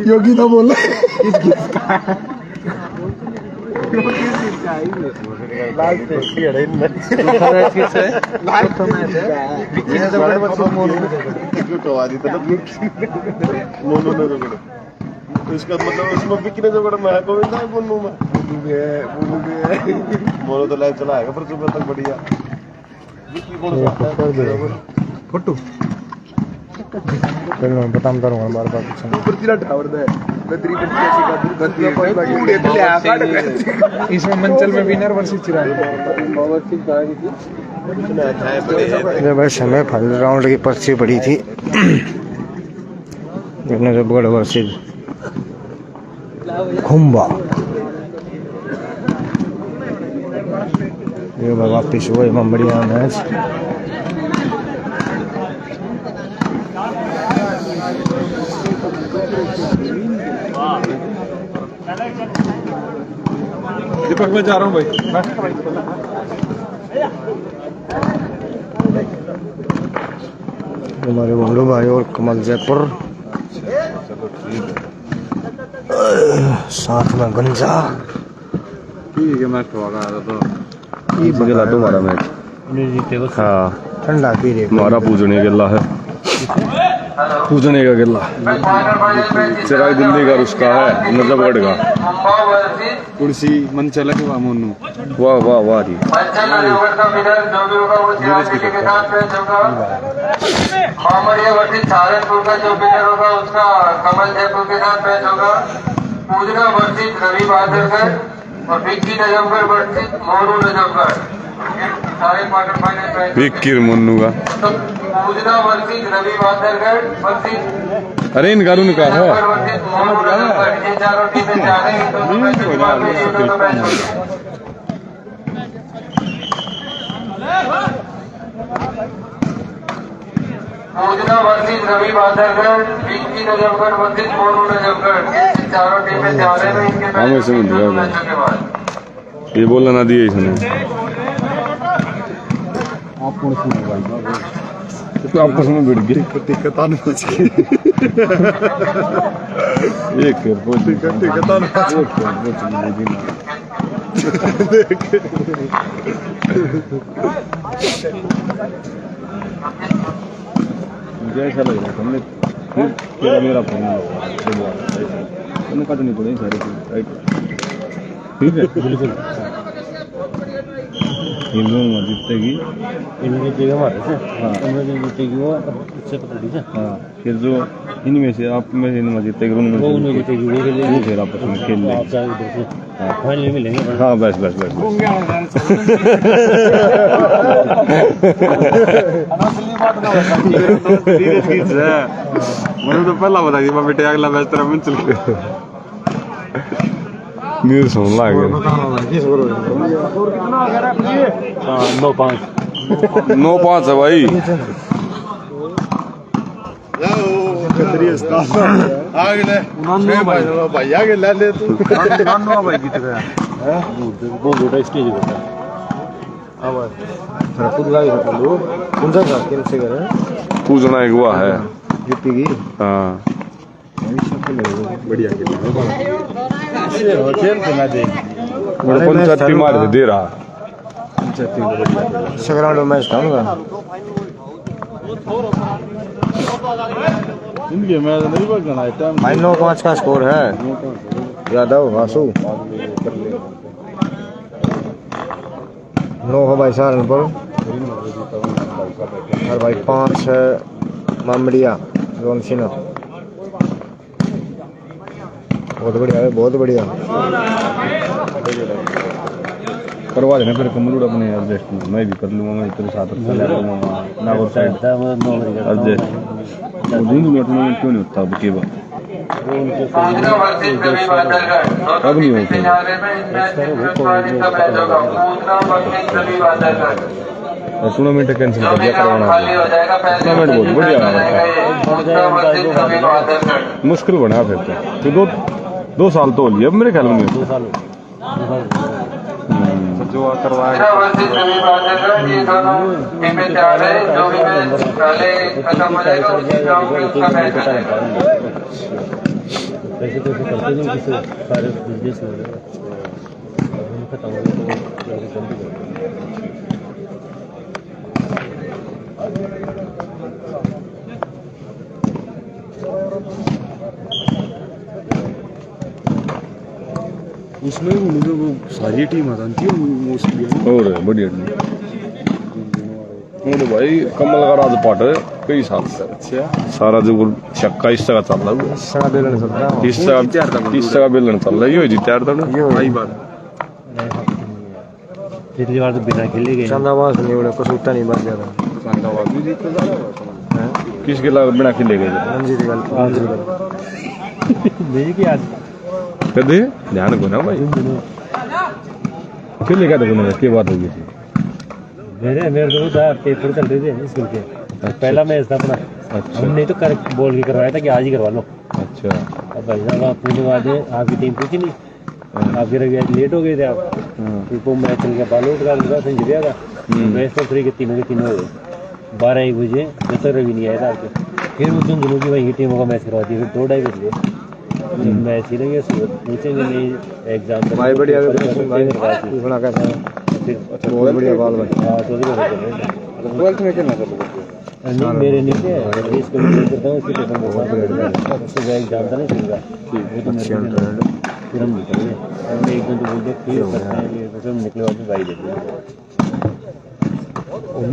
C: योगी तो बोला
A: इसका मतलब उसमें बिकने जो बड़ा मैं को ना बोलूं मैं बोलो तो लाइव चलाएगा पर सुबह तक बढ़िया विकी कौन सा
G: फोटो
C: चलो मैं बता दूंगा हमारे पास कुछ ऊपर तिला टावर है बद्री
G: इसमें मंचल में विनर वर्सेस चिराग।
C: ये भाई सेमीफाइनल राउंड की पर्ची पड़ी थी। जयपुर वर्सेस खुम्बा। ये वापिस हुआ इमाम बढ़िया मैच।
E: दीपक मैं जा रहा हूँ भाई।
C: हमारे बंडू भाई और कमल जयपुर साथ में गंजा।
D: ठीक है मैच तो गला तुम्हारा मैच हाँ
C: ठंडा पी रहे
D: हमारा पूजने गिल्ला है, पूजने का गिल्ला। चिराग दिल्ली का उसका है नजफगढ़ का।
E: कुर्सी मंचल के मोनू
D: वाह वाह वाह जी।
B: सहारनपुर का जो विनर होगा उसका कमल जयपुर के साथ मैच होगा। पूजना वर्सेस रवि बादलगढ़ और विक्की नजफगढ़ वर्सेस मोनू नजफगढ़। सारे quarter final match
D: Vicky Munnu का।
B: पूजना वर्सेस रवि बादलगढ़ वर्सेस
D: अरे इन गालू का है।
B: वर्सेस मोनू नजफगढ़। ये चारों टीमें जानेंगी दोनों मैच होंगे। पूजना वर्सेस रवि बादलगढ़, विक्की नजफगढ़ वर्सेस मोनू नजफगढ़। ये चारों टीमें जा रहे हैं इनके
D: हमें समझ गया
B: मैचों के बाद।
D: ये बोलना ना दिए इसने आपस में भिड़ गए। एक मुझे ऐसा लग रहा है हमने फिर तेरा मेरा फोन कट नहीं पड़ेगी सारी चीज राइट। ठीक है बिल्कुल इनमें जीतेगी, इनमें जीतेगा हमारे से। हाँ इनमें जीतेगी वो इससे पता नहीं है। हाँ फिर जो इनमें से आप में इनमें जीतेगी उनमें जीतेगी वो फिर आपस में खेल लेंगे। हाँ फाइनल मिलेंगे। हाँ बस बस बस मैंने तो पहला बता दिया बेटे अगला मैच तेरा मन चल न्यूज सुन लग गया। 9-5 है भाई।
A: भाई आगे ले ले तू
E: भाई जीत गया
F: वो गोटा स्टेज होता है।
D: पूजना एक हुआ है
C: जीतेगी।
D: हाँ
E: बढ़िया
D: पंचायत मार दे रहा
C: सेकंड मैच था उनका।
D: इनके मैच नहीं बचना टाइम
C: भाई 9-5 का स्कोर है। यादव वासु 9 है भाई सहारनपुर और भाई 5 है मामड़िया जोन सिन्हा। बहुत बढ़िया है, बहुत बढ़िया।
D: करवा देना फिर कमल अपने एडजस्ट मैं भी कर लूँगा, मैं तेरे साथ चला लूँगा नागौर साइड एडजस्ट। वो दिन में टूर्नामेंट क्यों नहीं होता अब के बाद
B: पूजना वर्सेस रवि बादलगढ़
D: अब नहीं होता।
B: फिनाले में इस मैच में पुरस्कार का मैच होगा। Poojna versus Ravi Badalgarh
D: tournament cancel कर दिया,
B: ग्राउंड
D: करवाना
B: खाली हो जाएगा। पहले
D: टूर्नामेंट बहुत बढ़िया है।
B: पूजना वर्सेस रवि बादलगढ़
D: मुश्किल बना फिर तो 2 साल तो हो लिए अब मेरे ख्याल में। 2 साल
E: जो करवाया
B: पूजना वर्सेस रवि बादलगढ़, ये दोनों टीमें तैयार है। जो भी मैच पहले खत्म हो जाएगा उसी ग्राउंड में उसका मैच हो जाएगा।
F: पैसे तो करते नहीं किसी सारे बिजनेस हो रहे खत्म हो गए तो जल्दी कर
E: उसमें मुझे वो सारी टीम आ जाती है मोस्टली
D: और बढ़िया टीम तो भाई कमल का राज पाट है कई साल से।
E: अच्छा
D: सारा जो छक्का इस जगह चल रहा है,
C: सारा बेलन चल रहा है।
D: इस जगह बेलन चल रहा है, यो जी तैयार था ना
E: आई बात
F: पिछली बार तो बिना खेले गए
C: चंदावास नहीं उड़े, कसूटा नहीं बच जाता।
E: शानदार भी जीतते जा रहा है।
D: किसके लाग बिना खेले गए
C: रंजीत गल
F: मेरी की आज
D: कदे ध्यान को ना भाई खेले क्या देखो के बात होगी थी
F: मेरे तो था पेपर चल रहे थे स्कूल के। पहला मैच था अपना। हमने तो कर बोल के करवाया था कि आज ही करवा लो।
D: अच्छा
F: अब भाई साहब आप पूरे बाद आपकी टीम पूछी नहीं, आप फिर लेट हो गए थे आप। फिर वो मैच चल गया, बाल उठ गया सेंचुरी था। मैच तो 3 के तीनों हो गए। 12-1 बजे जब तक रवि नहीं आया था आपके। फिर वो दोनों की वही टीमों का मैच करवा दिया। फिर 2-2:30 बजे मैच ही लगे पूछेंगे नहीं एग्जाम
C: भाई बढ़िया थोड़ा कैसा है
F: फिर
C: बहुत बढ़िया बाल भाई।
F: हाँ तो
E: ट्वेल्थ में क्या नजर
F: नहीं मेरे नहीं थे इसको मैं करता हूँ इसके पेपर में उससे एग्जाम था नहीं चलेगा वो तो मेरे फिर हम निकल गए। हमने एक दिन तो बोल दिया फिर करते हैं ये फिर हम निकले वापस भाई देते हैं।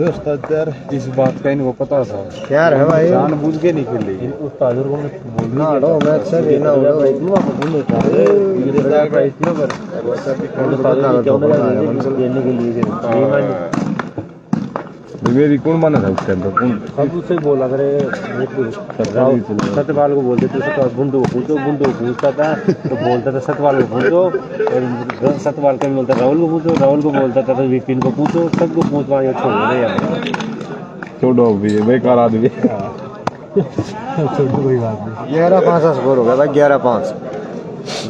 E: उस्ताद यार इस बात का इनको पता था,
C: यार है भाई
E: जानबूझ के नहीं खेले।
F: उस्ताद को बोल
C: ना हटो मैच से भी ना उड़ो भाई।
F: देने के लिए
D: मेरी कौन माना था उसके अंदर कौन
F: सब उससे बोला करे सत्यपाल को बोलते थे बुंडू को पूछो, बुंडू को पूछता था तो बोलता था सत्यपाल को पूछो, और सत्यपाल का भी बोलता राहुल को पूछो, राहुल को बोलता था तो विपिन को पूछो, सबको पूछवा छोड़ रहे यार
D: छोड़ो भी बेकार आदमी।
F: छोड़ो कोई बात नहीं।
C: 11-5 का स्कोर हो गया भाई। 11-5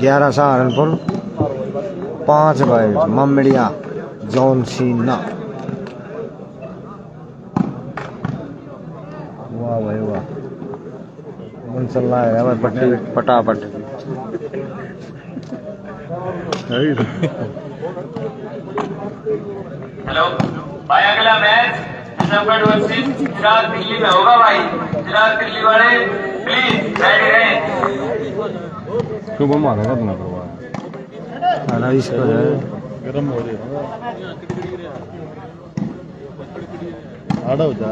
C: 11 सहारनपुर 5 भाई मामड़िया जॉन सीना। वाह भाई वाह मन चल रहा है भाई पट्टी पटापट।
B: हेलो भाई, अगला मैच नजफगढ़ वर्सेस चिराग दिल्ली में होगा भाई। चिराग दिल्ली वाले प्लीज रेडी रहें।
D: सुबह मारा था ना करवा
C: खाना इसको है
D: गरम हो रही आड़ा हो जा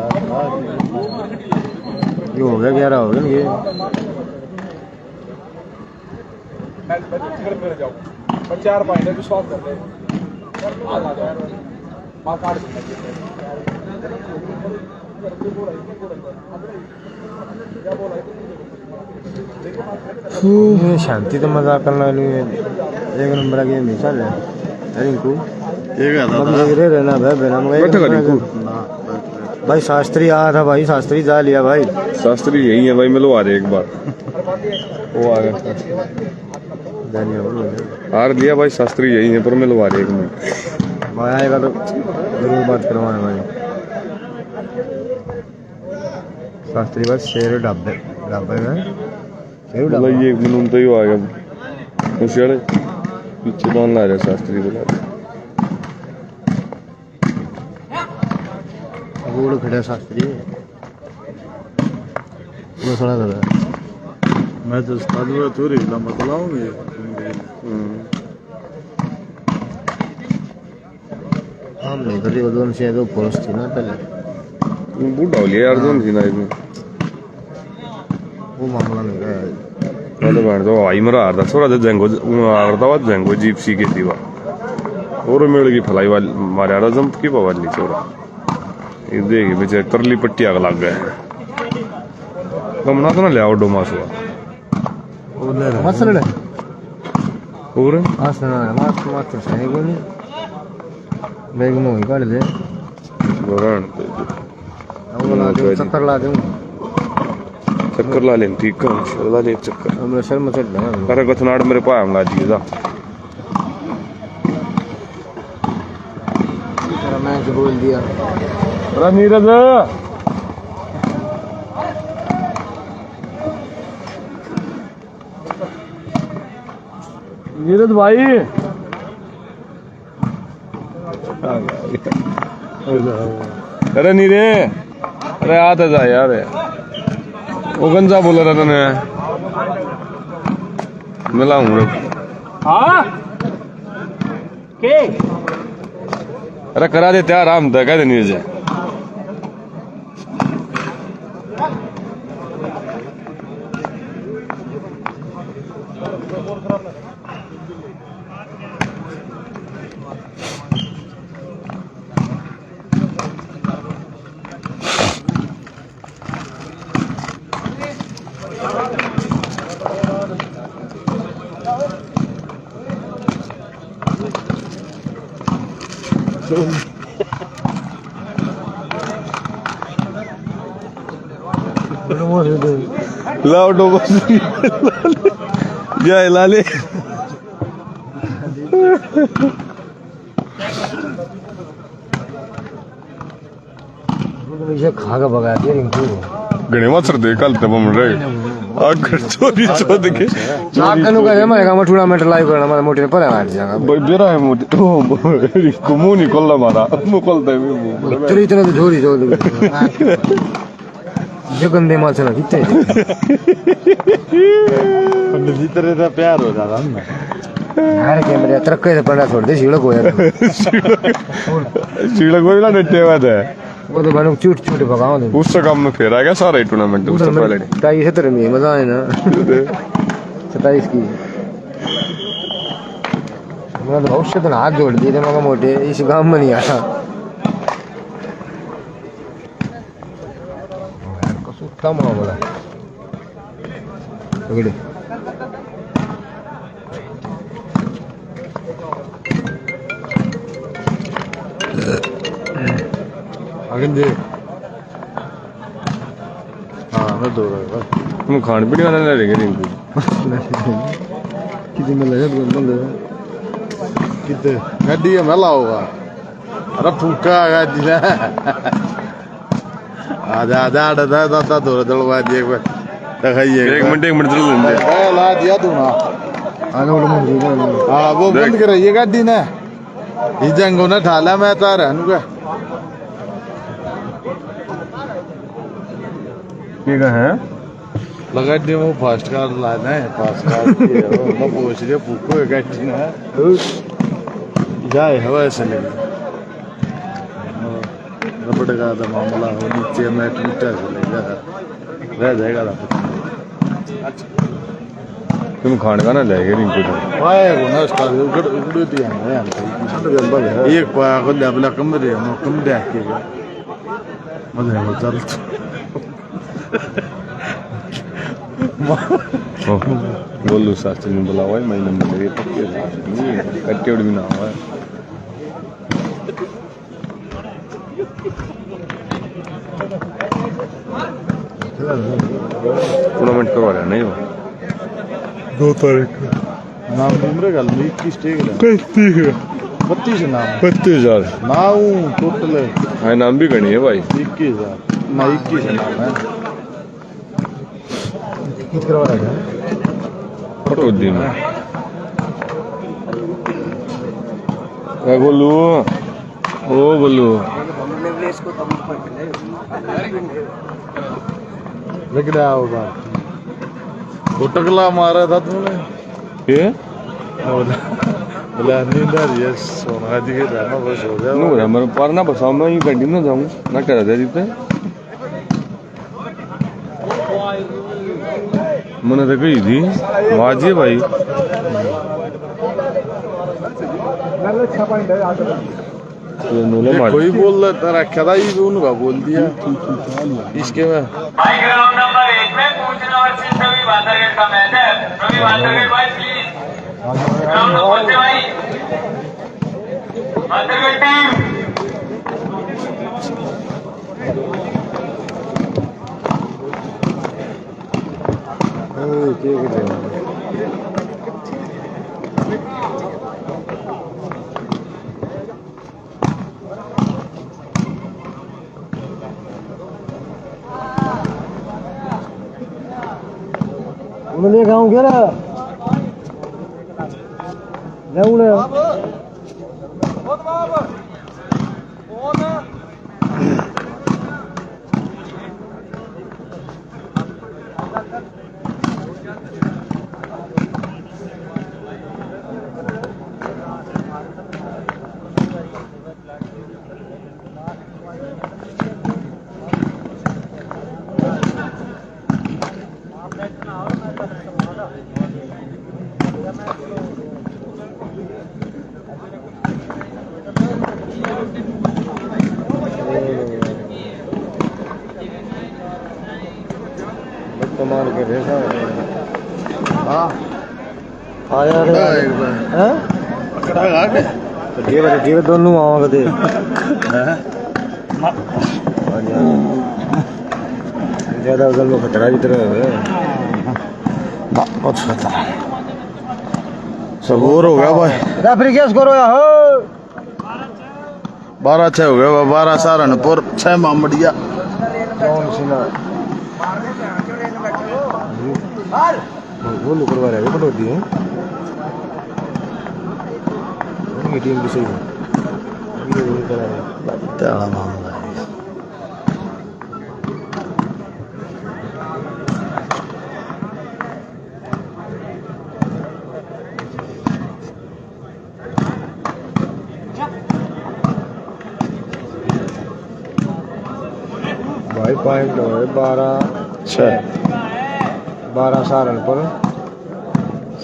C: ये हो गया 11 हो गया ये।
E: चार पॉइंट है विश्वास करते हैं।
C: शांति तो मजाक करना नहीं है। 1 नंबर गेम ही चल रहा है रिंकू रे रहना भाई बिना भाई। शास्त्री आया था भाई, शास्त्री जा लिया भाई।
D: शास्त्री यही है भाई, मिलवा दे एक बार। वो आ गया हार लिया भाई, शास्त्री यही है पर मिलवा दे एक मिनट
C: भाई। आएगा तो जरूर बात करवाना भाई। शास्त्री बस शेर ढाबे ढाबे में शेर ढाबा
D: मतलब ये मिनून तो ही आ गया होशियार पीछे कौन ला रहा शास्त्री को।
C: गोड़ खड़े शास्त्री वो थोड़ा था
D: मैं तो उस्ताद हुआ तो रे लंबा चलाऊंगी
C: हम नहीं करी वो दोनों से तो पुरुष थी ना पहले
D: बूढ़ा हो लिया यार दोनों थी ना इसमें
C: वो मामला नहीं है
D: पहले बैठ तो आई मरा रहा थोड़ा सा जंगो आरता हुआ जंगो जीप सी के थी और मेड़ की फलाई वाली मारे आ रहा जंप की पवाली छोरा ये देखिए बेचारे तरली पट्टिया का लग गए कमना तो ना ले आओ डोमास हुआ
C: मसले
D: और
C: मसला मत सही बोली बैग में ही काट दे
D: गोरान
C: अब ला दे चक्कर ला दूं
D: चक्कर ला लें ठीक है ला ले चक्कर
C: हमने शर्म चढ़ गया
D: अरे कथनाड़ मेरे पास हमला दिए था
C: तेरा मैं जो बोल दिया
D: अरे नीरज नीरज भाई अरे नीरे अरे आता जा यार वो गंजा बोला था तने मिला हूँ
H: हाँ के
D: अरे करा दे त्यार हम कह दे नीरज लाओ डोबा जा लाले
C: मुझे खा के भगा दिया रिंकू
D: गणे मच्छर दे कल तब हम रहे आकर चोरी चोद के
C: नाकनु का हमारे का टूर्नामेंट लाइव करना हमारे मोटे पर आ जाएगा
D: भाई बेरा है मोटी तो कुमू निकल ला मारा मुकलता है मुंह
C: तेरी इतना तो झोरी झोल जो गंदे माल से ना कितने
E: भीतर इतना प्यार हो जाता है
C: यार कैमरे तरक्के से पड़ा छोड़ दे सीढ़ो को यार
D: सीढ़ा कोई ना डटे हुआ था
C: वो तो बनू चूट चूट भगाओ दे
D: उस काम में फेरा गया सारा टूर्नामेंट उससे पहले
C: 27 में मजा आए ना 27 की मैं तो भविष्य तो हाथ जोड़ दिए थे मगर मोटे इस गांव में नहीं आया कम हो बोला अगले आगे दे हाँ मैं दो रहा
D: हम खान पीने वाला ले लेंगे रिंकू
C: कितने में लगा तो ले
E: कितने गाड़ी है मेला होगा अरे फूका गाड़ी ना आजा आजा आधा आधा दो दलवा दिए एक बार दिखाइए
D: एक मिनट जरूर लेंगे
E: ला दिया तू ना
C: आगे वाला मुझे
E: हाँ वो बंद कर ये गाड़ी ना ये जंगो ना ठाला मैं तार अनुका
D: ठीक है
E: लगा दे वो फास्ट कार लाना है फास्ट कार वो पूछ रहे फूको गाड़ी ना जाए हवा से ले रबड़ का तो मामला हो नीचे में टूटा चलेगा रह जाएगा
D: तुम खाने का ना जाएगा रिंकू तो
E: वाए को ना उसका उगड़ दिया है यार एक पा को ले अपना कमरे में कम दे के मजे में चल
D: बोलू शास्त्री ने बोला हुआ मैं नंबर लगे पक्के नहीं कट्टे उड़ भी ना हुआ टूर्नामेंट करवा रहा नहीं वो
E: 2 तारीख नाम मेरे गल में 21 टेक है 32 नाम
D: 32,000
E: नाम टोटल
D: हाँ नाम भी गणी है भाई
E: 21,000 ना 21 नाम है
C: कितना वाला है
D: फोटो दी में क्या बोलू ओ बोलू
E: लग रहा होगा वो टकला मारा था तुमने
D: ये
E: बोला नींद आ रही है सोना जी के जाना बस हो गया
D: नो मेरे पर ना बसाओ मैं ये कंटिन्यू ना जाऊं ना कर दे दीते मैंने तो कही थी वाजी भाई ये नूले
E: ये
D: मार
E: कोई बोल रहा था रखा था ये भी उनका बोल दिया इसके में
B: भाई ग्राउंड नंबर 1 में पूछना वर्सेस रवि बादरगढ़ का मैच है। रवि बादरगढ़ भाई प्लीज ग्राउंड नंबर से भाई बादरगढ़ टीम
C: उन्हें गाँव क्या रहा कमाल के रेसा हाँ आया रे हैं
E: पकड़ा गा के
C: जीव दोनों आओगे दे ज्यादा उधर में खतरा की तरह है
E: बहुत खतरा सब और हो गया भाई
C: रेफरी केस करो या हो
E: 12-6 हो गया 12 सहारनपुर 6 मामड़िया
C: कौन सी ना वो लोग करवा रहे हैं कटौती है उनकी टीम भी सही है ये वो करा रहे हैं
E: तेरा मामला है
C: भाई पॉइंट हो 12 सहारनपुर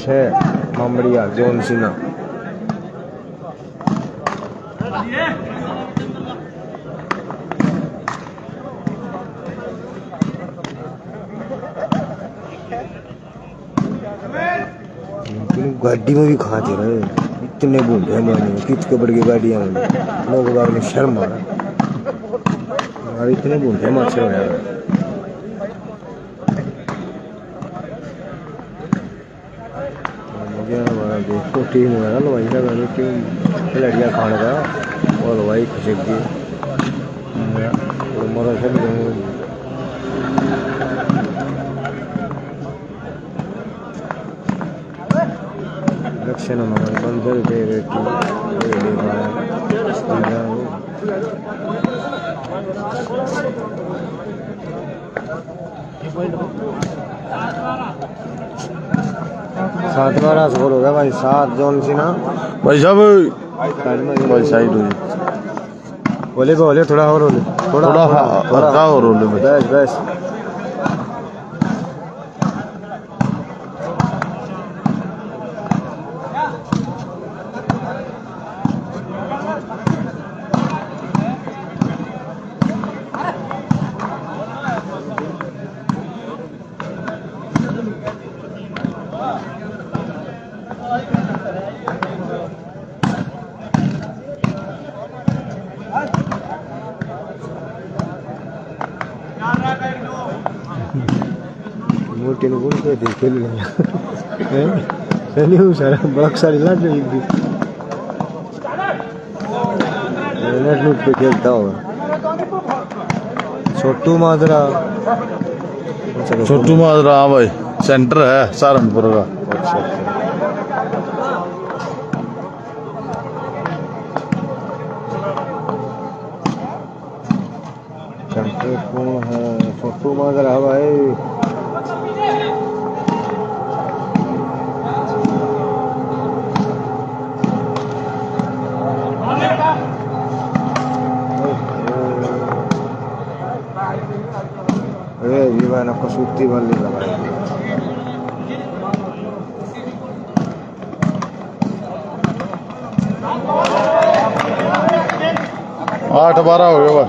C: 6 मामड़िया जोन सिन्हा गाड़ी में भी खाते रहे इतने बूढ़े माने किच के बड़ की गाड़ियां में लोग बाग में शर्म आ रहा और इतने बूढ़े माचे हो यार देखो टीम हो रहा भाई का टीम लड़िया खाने का और भाई खिसक गई मरा सब लक्षण हमारे बंदर दे रेटी सात 12 स्कोर हो गया भाई 7 जोन सिन्हा
E: भाई साहब भाई साइड हो
C: बोले बोले थोड़ा और बोले
E: थोड़ा हल्का और रोले भाई
C: बस बस मोटी ने बोल के खेल लिया चलिए सारा बड़ा सारी लग रही थी नेट लूट पे खेलता होगा छोटू माजरा
E: छोटू माजरा हाँ भाई सेंटर है सहारनपुर का
C: अच्छा कौन है फोटो मगर है भाई ये मैंने कसूती वाली लगाई
E: 8-12 हो गया भाई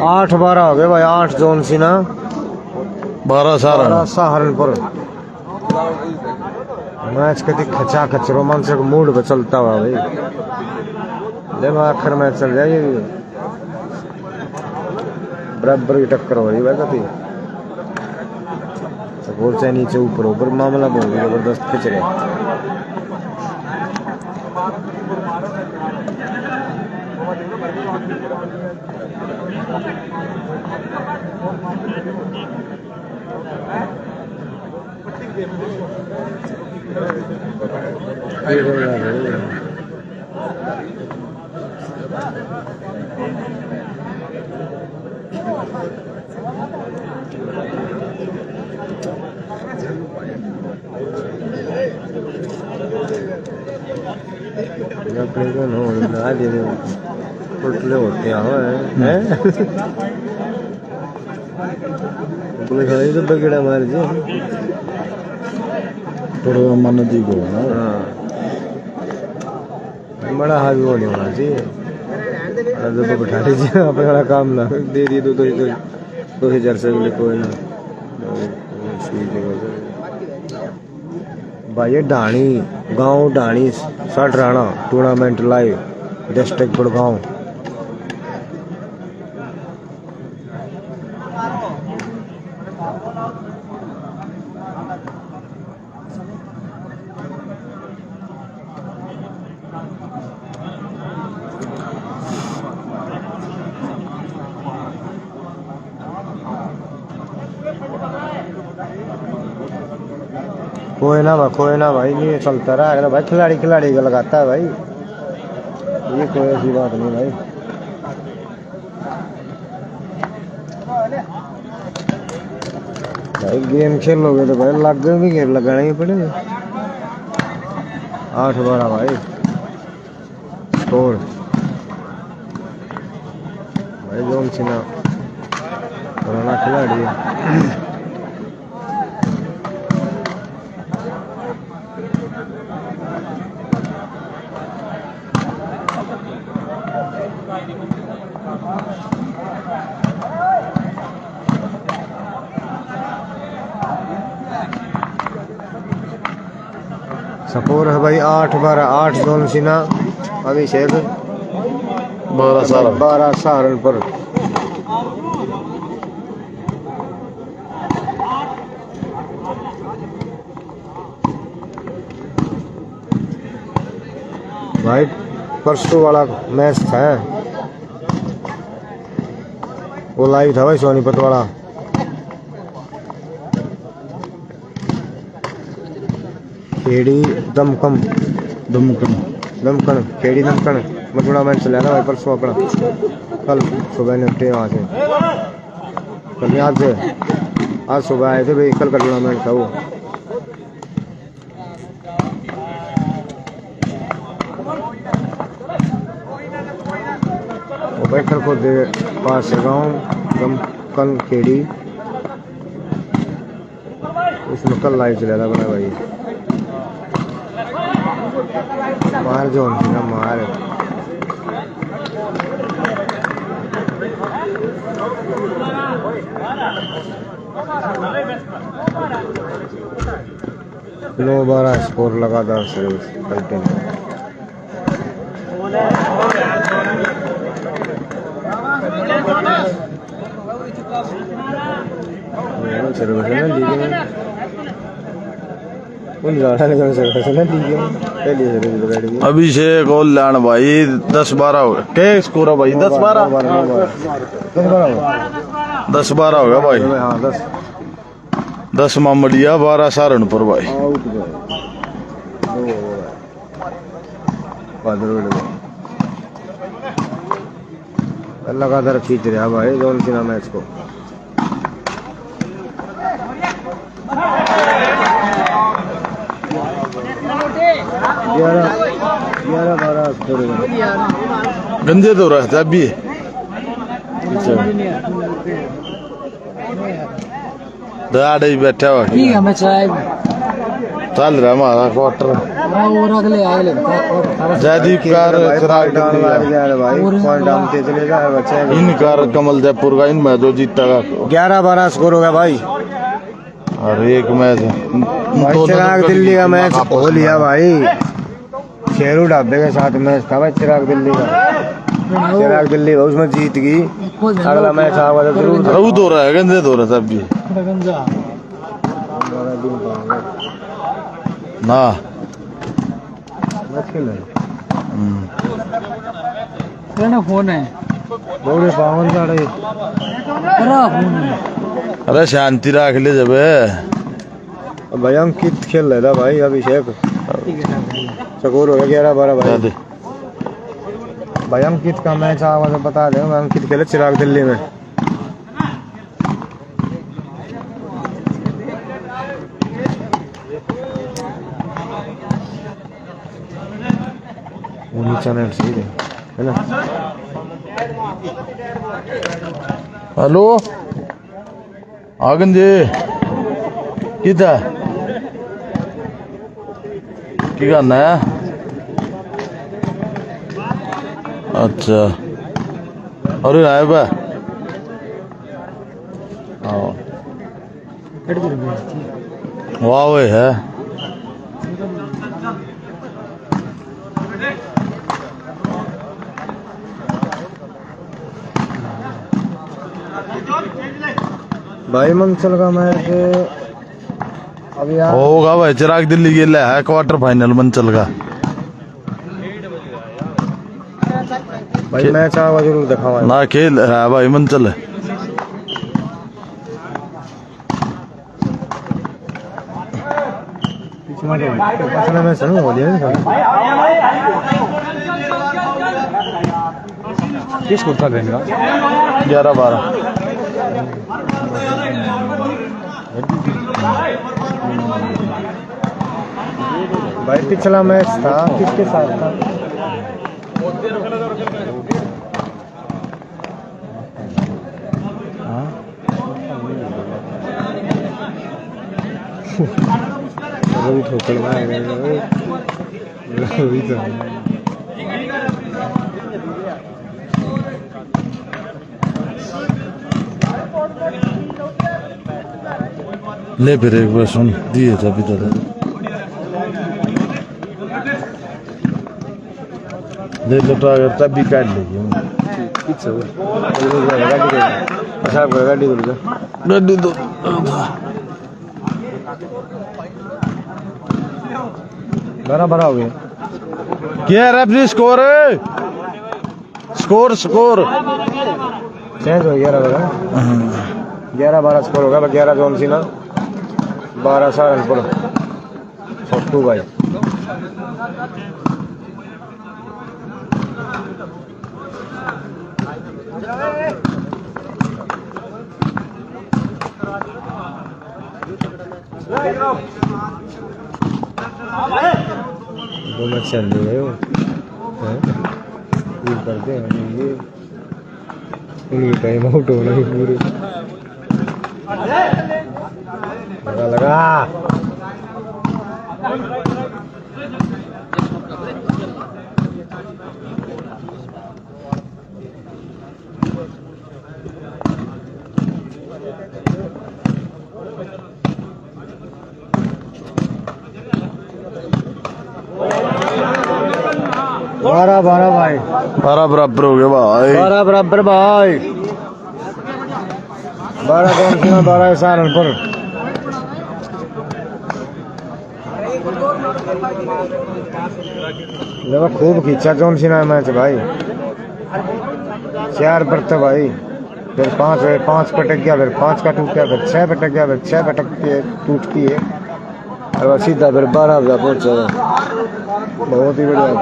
C: 8-12 हो गए भाई 8 जोन सी ना
E: 12 सारा
C: सहारनपुर मैच कभी खचा खच रोमांचक मूड पे चलता हुआ भाई देखो आखिर मैच चल जाएगी बराबर की टक्कर हो रही भाई कभी गोल से नीचे ऊपर मामला बहुत जबरदस्त खिंच रहा अपने को नो ना दे दे उल्टे होते हैं बोले खाली तो बगड़ा मार जी
E: थोड़ा मन दी को ना
C: बड़ा हावी होने वाला जी अरे तो बैठा लीजिए अपने वाला काम ना दे दिए 2000 से कोई ना भाई ढाणी गांव ढाणी 60 Rana tournament live district Gurgaon कोई ना भाई ये चलता रहा भाई खिलाड़ी का लगाता है भाई ये कोई ऐसी बात नहीं भाई भाई गेम खेलोगे तो भाई लग भी गेम लगाना ही पड़ेगा 8-12 भाई स्कोर भाई जोन सिन्हा पुराना खिलाड़ी है स्कोर है भाई 8-12 8 जोन सिन्हा अभिषेक 12 सहारनपुर भाई परसों वाला मैच था वो लाइव था भाई सोनीपत वाला खेड़ी दमकम खेड़ी दमकन मथुरा मैच चला ना भाई परसों अपना कल सुबह निपटे वहाँ से कल आज सुबह आए थे भाई कल का टूर्नामेंट था वो बैठक को दे पास गाँव दमकन खेड़ी उसमें कल लाइव चला था बना भाई मार जोन ना मार नो 12 स्कोर लगातार सर्विस कंटिन्यू
E: अभिषेक और लान भाई 10-12 हो गए क्या स्कोर है भाई 10-12 हो गया भाई 10 मामडिया 12 सहारनपुर भाई
C: लगातार खींच रहा भाई जॉन सीना मैच को।
E: गंजे तो रहा था अभी दाड़े बैठा हुआ
H: ठीक है मैं चाय
E: चल रहा हमारा क्वार्टर
H: और अगले
E: जयदीप कार चिराग
C: डालते चले जाए बच्चे।
E: इनकार कमल जयपुर का इनमें जो जीतेगा
C: 11-12 स्कोर होगा भाई।
E: और एक मैच
C: चिराग दिल्ली का मैच हो लिया भाई। शेरू ढाबे के साथ मैच था भाई चिराग दिल्ली का। चिराग दिल्ली उसमें जीत गई। अगला मैच आवा तो जरूर
E: रहू दो रहा है गंजे दो रहा सब भी ना
H: फोन है
C: बड़े पावन साढ़े
E: अरे शांति रख ले जब
C: भाई हम कित खेल रहा था भाई अभिषेक स्कोर हो गया 11-12 भाई। भाई हम कित का मैच आवा तो बता दे। हम कित खेले चिराग दिल्ली में। चैनल सही है ना।
E: हेलो आगन जी किधर की करना है? अच्छा अरे आए बा वाह वो है
C: भाई मंचल का मैच अभी
E: होगा भाई। चिराग दिल्ली के लिए है क्वार्टर फाइनल मंचल का
C: भाई मैच आवा जरूर दिखावा
E: ना खेल है भाई मंचल
C: में सुनो हो गया किस कुर्ता देंगे
E: 11-12
C: भाई पिछला मैच था किसके साथ था? रवि ठोकर रवि तो
E: ले फिर एक बार सुन दिए था अभी तक ले लो तो अगर तब भी काट लेगी गाड़ी दो
C: बराबर हो गया
E: क्या रेफरी स्कोर है स्कोर
C: चेंज हो गया 11-12 स्कोर होगा 11 जोन सी ना 12 सहारनपुर छोटू भाई। दो मैच चल रहे हो करते हैं ये उनकी टाइम आउट होना ही पूरे लगा बारह भाई
E: 12 बराबर हो गया भाई
C: 12 बराबर भाई 12 कौन सी 12 सहारनपुर देखो खूब खींचा जौन सी ना मैच भाई 4 पर तो भाई फिर 5 पटक गया फिर 5 का टूट गया फिर 6 पटक गया फिर 6 पटक के टूटती है और सीधा फिर 12 पहुंचा बहुत ही बढ़िया।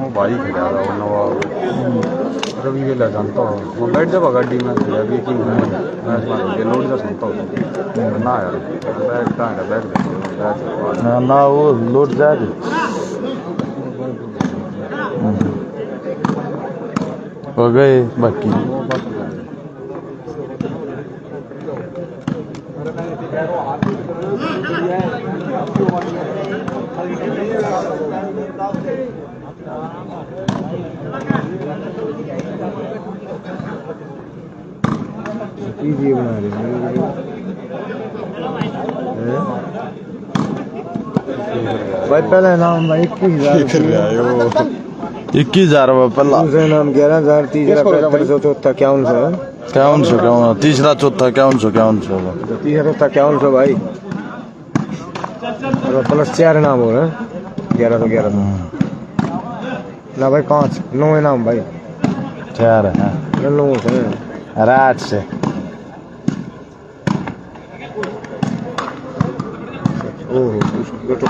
C: वो भाई खड़ा रहा वो नवाब रवि के ले जानता हो वो बैठ जाओ गाड़ी में खड़ा भी की मैच मार के लोड जा सुनता हो ना यार बैग कहाँ है बैग
E: ना ना वो लौट जाए हो गए बाकी
C: ईजी बना रहे भाई पहले नाम भाई 21,000
E: 21,000 पहला
C: दूसरा नाम 11,000 तीसरा 4500 चौथा 5100
E: तीसरा चौथा 5100
C: तीसरा चौथा 5100 भाई और प्लस 4 नाम हो रहे हैं 1100 ना भाई 5 9 नाम भाई
E: 4 है
C: 9 से
E: 8 से
C: ओह उसको तो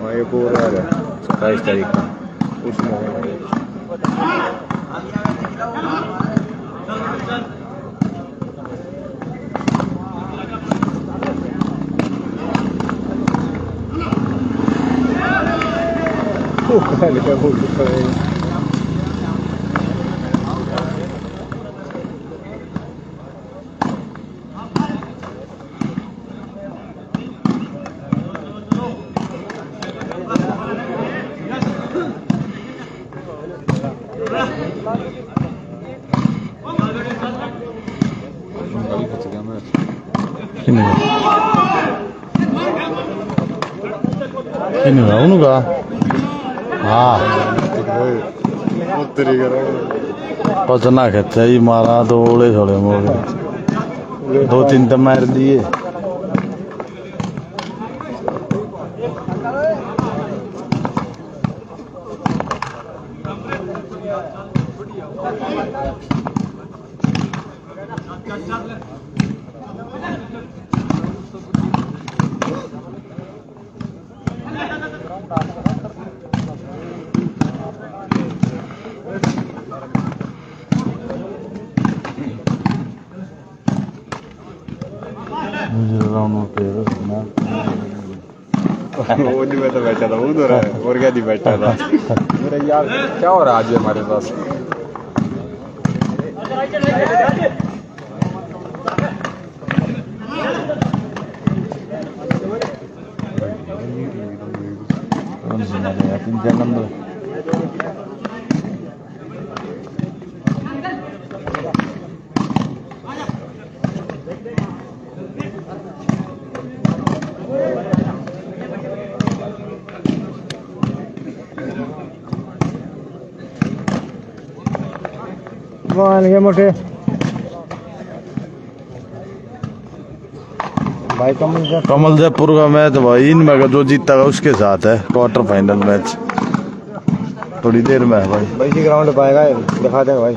C: भाई को रहा है 27 तारीख का उसमें क्या बोल सकता है
E: किन्हें उनका हाँ पचना खेचा ही मारा तो ओले थोड़े मोड़े 2-3 तो मार दिए
C: वो नहीं बैठा बैठा था उधर है और क्या नहीं बैठा था मेरा यार क्या हो रहा है आज हमारे पास मान गए मोटे भाई
E: कमल जयपुर का मैच भाई इनमें का जो जीता है उसके साथ है क्वार्टर फाइनल मैच थोड़ी देर में है भाई
C: भाई जी ग्राउंड पाएगा दिखा देंगे भाई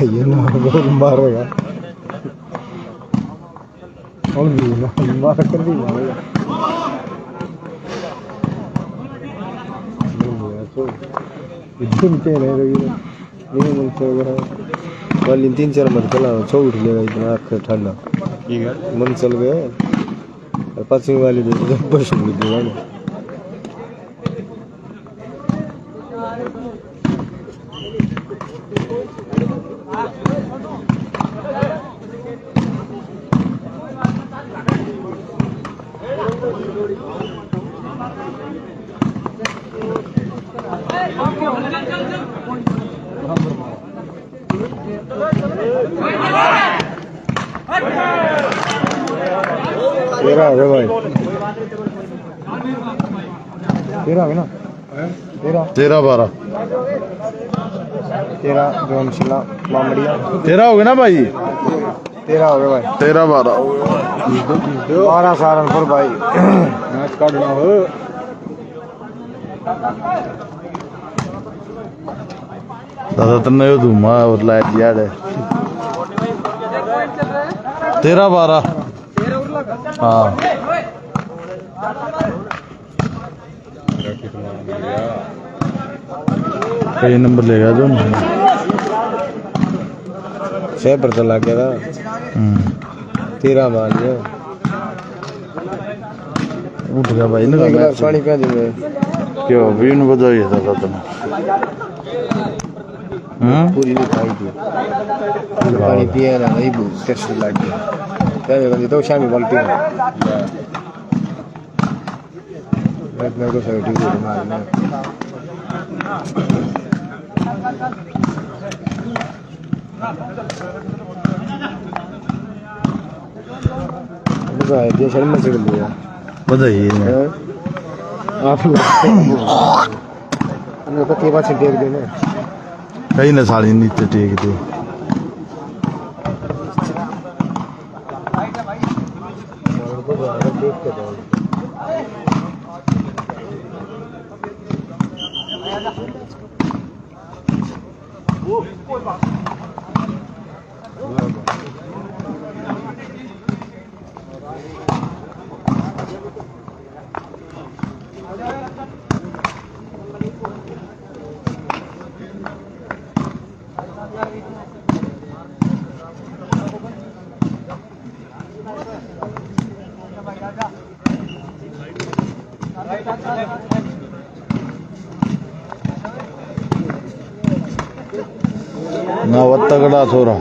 C: ये ना मारेगा और भी ना मार कर भी मारेगा इतने नहीं रही ये मन से वगैरह वाली 3-4 मत चला छो उठ लेगा इतना आँख ठंडा ठीक है मन चल गया और पश्चिम वाली भी जब बस उड़ देगा ना 13 हो गए भाई, 13 हो गए ना, 13
E: 13-12
C: जोन शिला मामड़िया
E: 13 हो गए ना भाई,
C: 13 हो गए भाई,
E: 13-12
C: 12 सहारनपुर भाई। मैच काटना हो
E: दादा तन्ने यो धुमा और लाइट याद है 13-12 हाँ कई नंबर लेगा जो
C: 6 पर तो लग गया था, 13 मार लिया।
E: उठ गया भाई ना
C: पानी पिया दी मैं,
E: क्यों बीन बजाई है दादा तने
C: पूरी नहीं खाई थी, पानी पिया ना नहीं बहुत टेस्ट लग गया। क्या बंदी तो शामी बाल्टी में मेरे को सही ठीक है मारना भाई, ये शर्म से कर लिया
E: बधाई है
C: आप लोग को के बाद से देख देना
E: कहीं ना साड़ी नीचे टेक दे ना वत्तगड़ा छोरा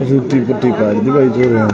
E: जूती पट्टी काट दी भाई छोरे हैं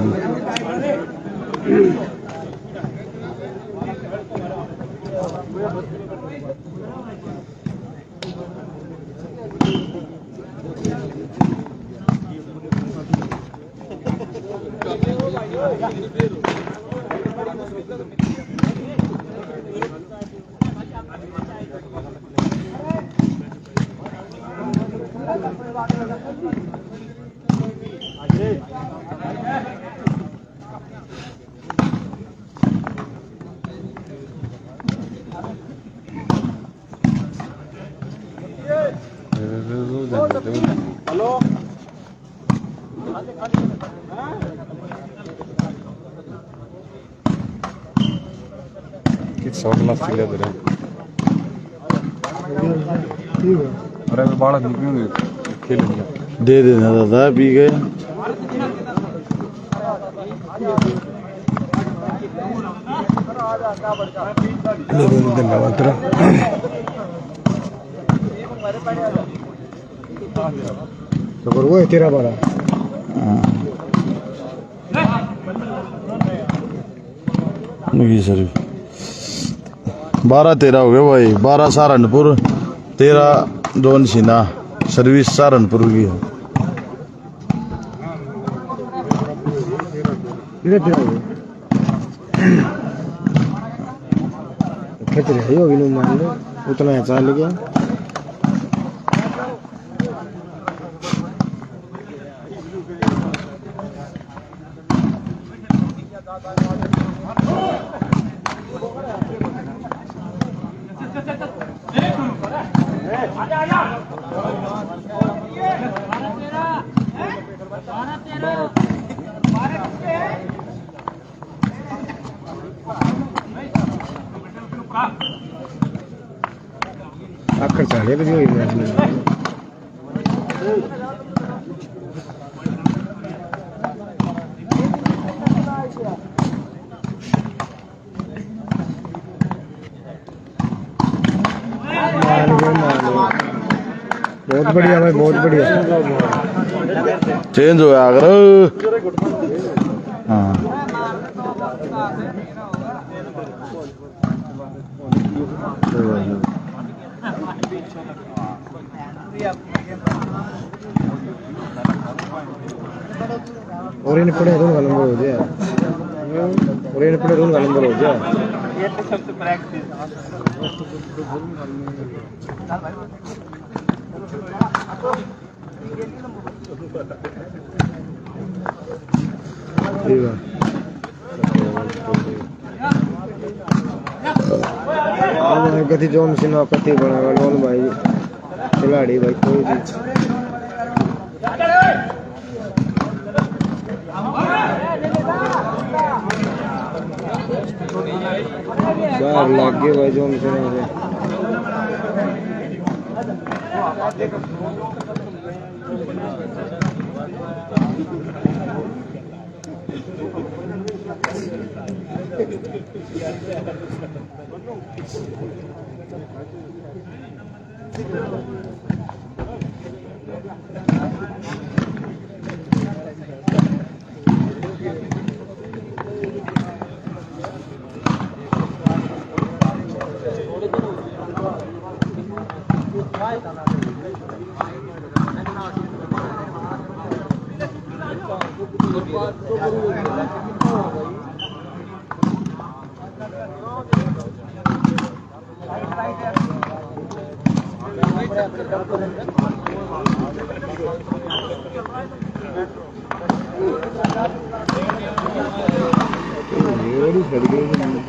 G: शॉट लास्ट ले दे रहे अरे मैं बालक निकलूंगे खेलेंगे
E: दे देना दादा पी गए
C: तो कर वो है 13-12
E: नहीं सर 12-13 हो गए भाई 12 सहारनपुर 13 जोन सीना सर्विस सहारनपुर की है
C: खेत रही होगी ना मान लो उतना है चाल गया आकर चाले भी हुई मैच में बहुत बढ़िया भाई बहुत बढ़िया
E: चेंज हो गया अगर हाँ
C: और इन पड़े रूम का नंबर हो जाए और इन पड़े रूम का नंबर हो जाए ठीक है कति जोन सिन्हा कति बना लोन भाई खिलाड़ी भाई कोई भी बाहर लग गए भाई जोन सिन्हा से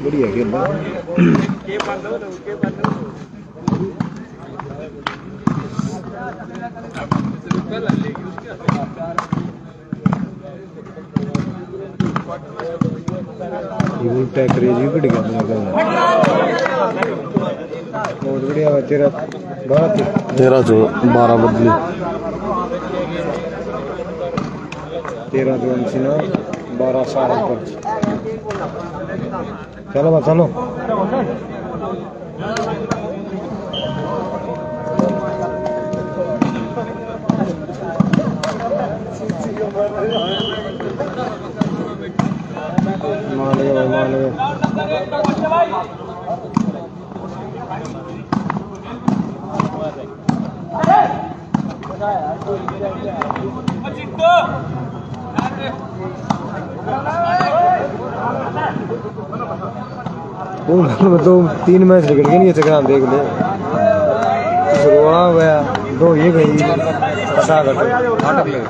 C: बढ़िया खेल उल्टा क्रेजी बढ़ गया बहुत बढ़िया हुआ तेरा
A: 13-12 बदली
C: 13 जो ना 12 साल पर चलो बा चलो मान ले दो 3 मैच निकल गए नहीं चक्रान देख ले शुरुआत हुआ 2 ये गई 7 अटक ले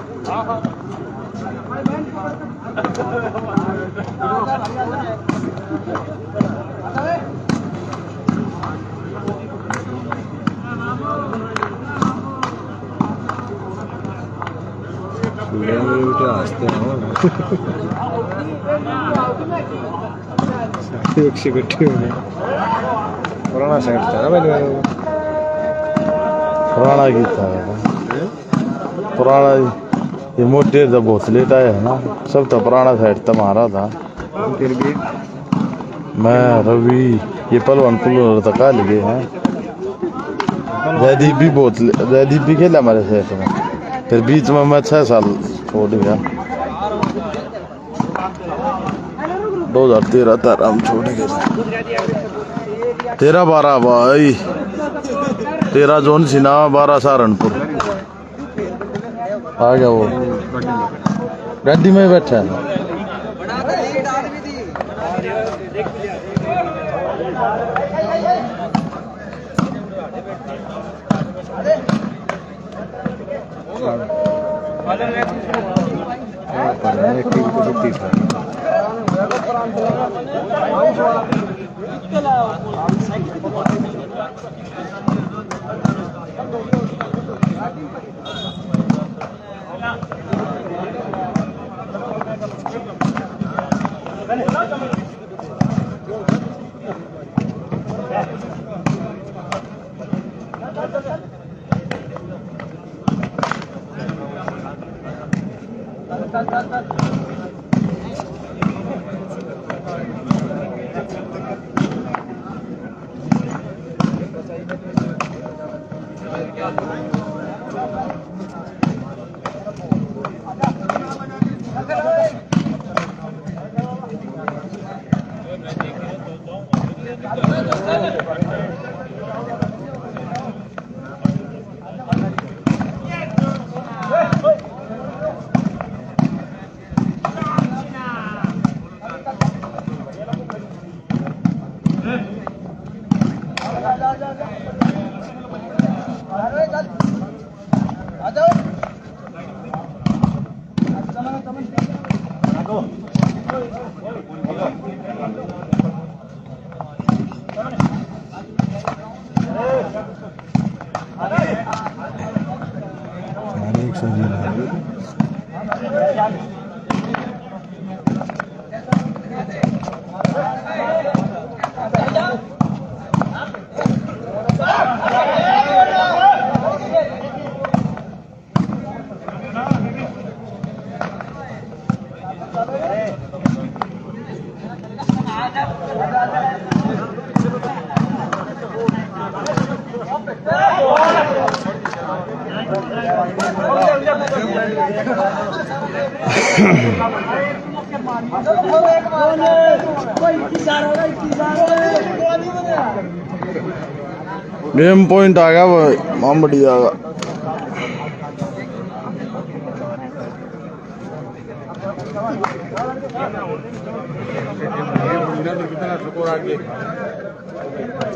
C: हंसते एक से इकट्ठे होने पुराना सेट था ना मैंने
A: पुराना गीत था पुराना ये मोटे तो बहुत लेट आया है ना सब तो पुराना सेट तुम्हारा था
C: फिर भी
A: मैं रवि ये पलवन पुलवन तक आ लगे हैं जयदीप भी खेला हमारे सेट में फिर बीच में मैं 6 साल छोड़ गया 2013 तक हम छोड़ गए 13-12 भाई 13 जोन सिन्हा 12 सहारनपुर आ गया वो गड्डी में बैठा है
E: गेम पॉइंट आ गया वो मामड़ी आ गया।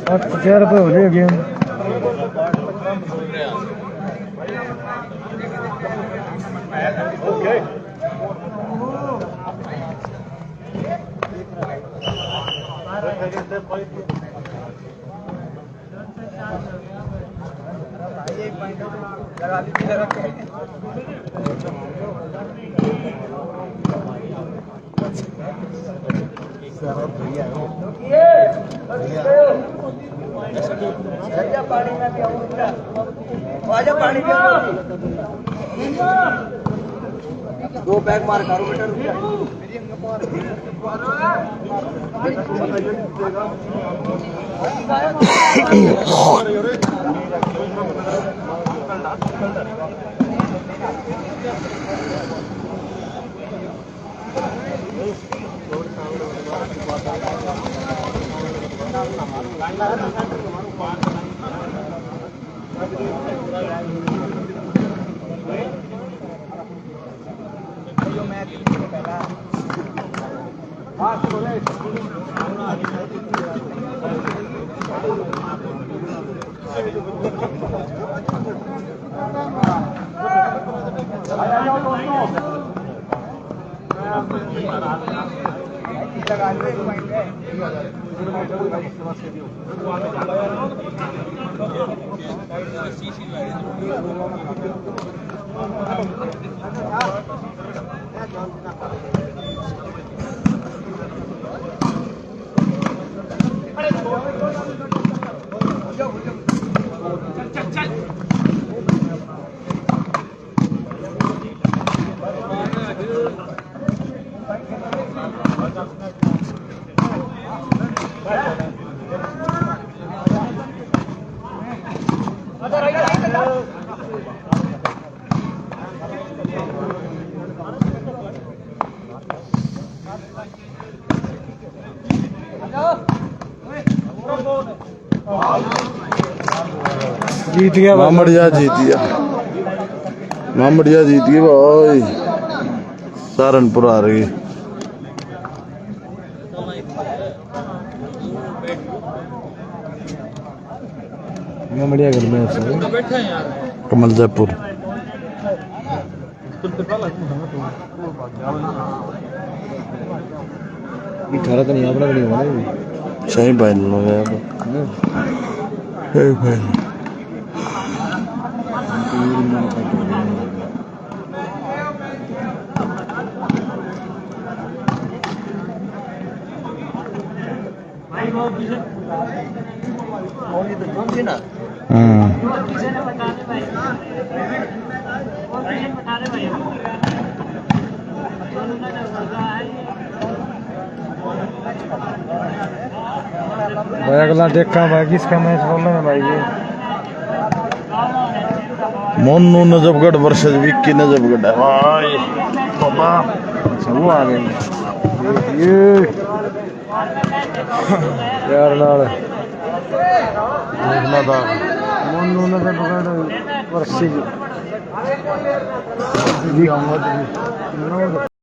C: ₹50 हो गया गेम। दो बैग मार करो बेटा जीत गया
E: मामड़िया जीत गया, मामड़िया जीत गई भाई। सहारनपुर आ रही
C: मामड़िया घर में
E: कमल जयपुर।
C: अठारह तो नहीं अपना नहीं होगा
E: सही फाइनल हो गया
C: भाई अगला देखा भाई किसका मैच बोलना है भाई ये
E: मोनू नजफगढ़ वर्सेस विक्की नजफगढ़ है भाई। बाबा
C: सब आ गए ये यार नाल देखना था मोनू ने तो वर्षी भी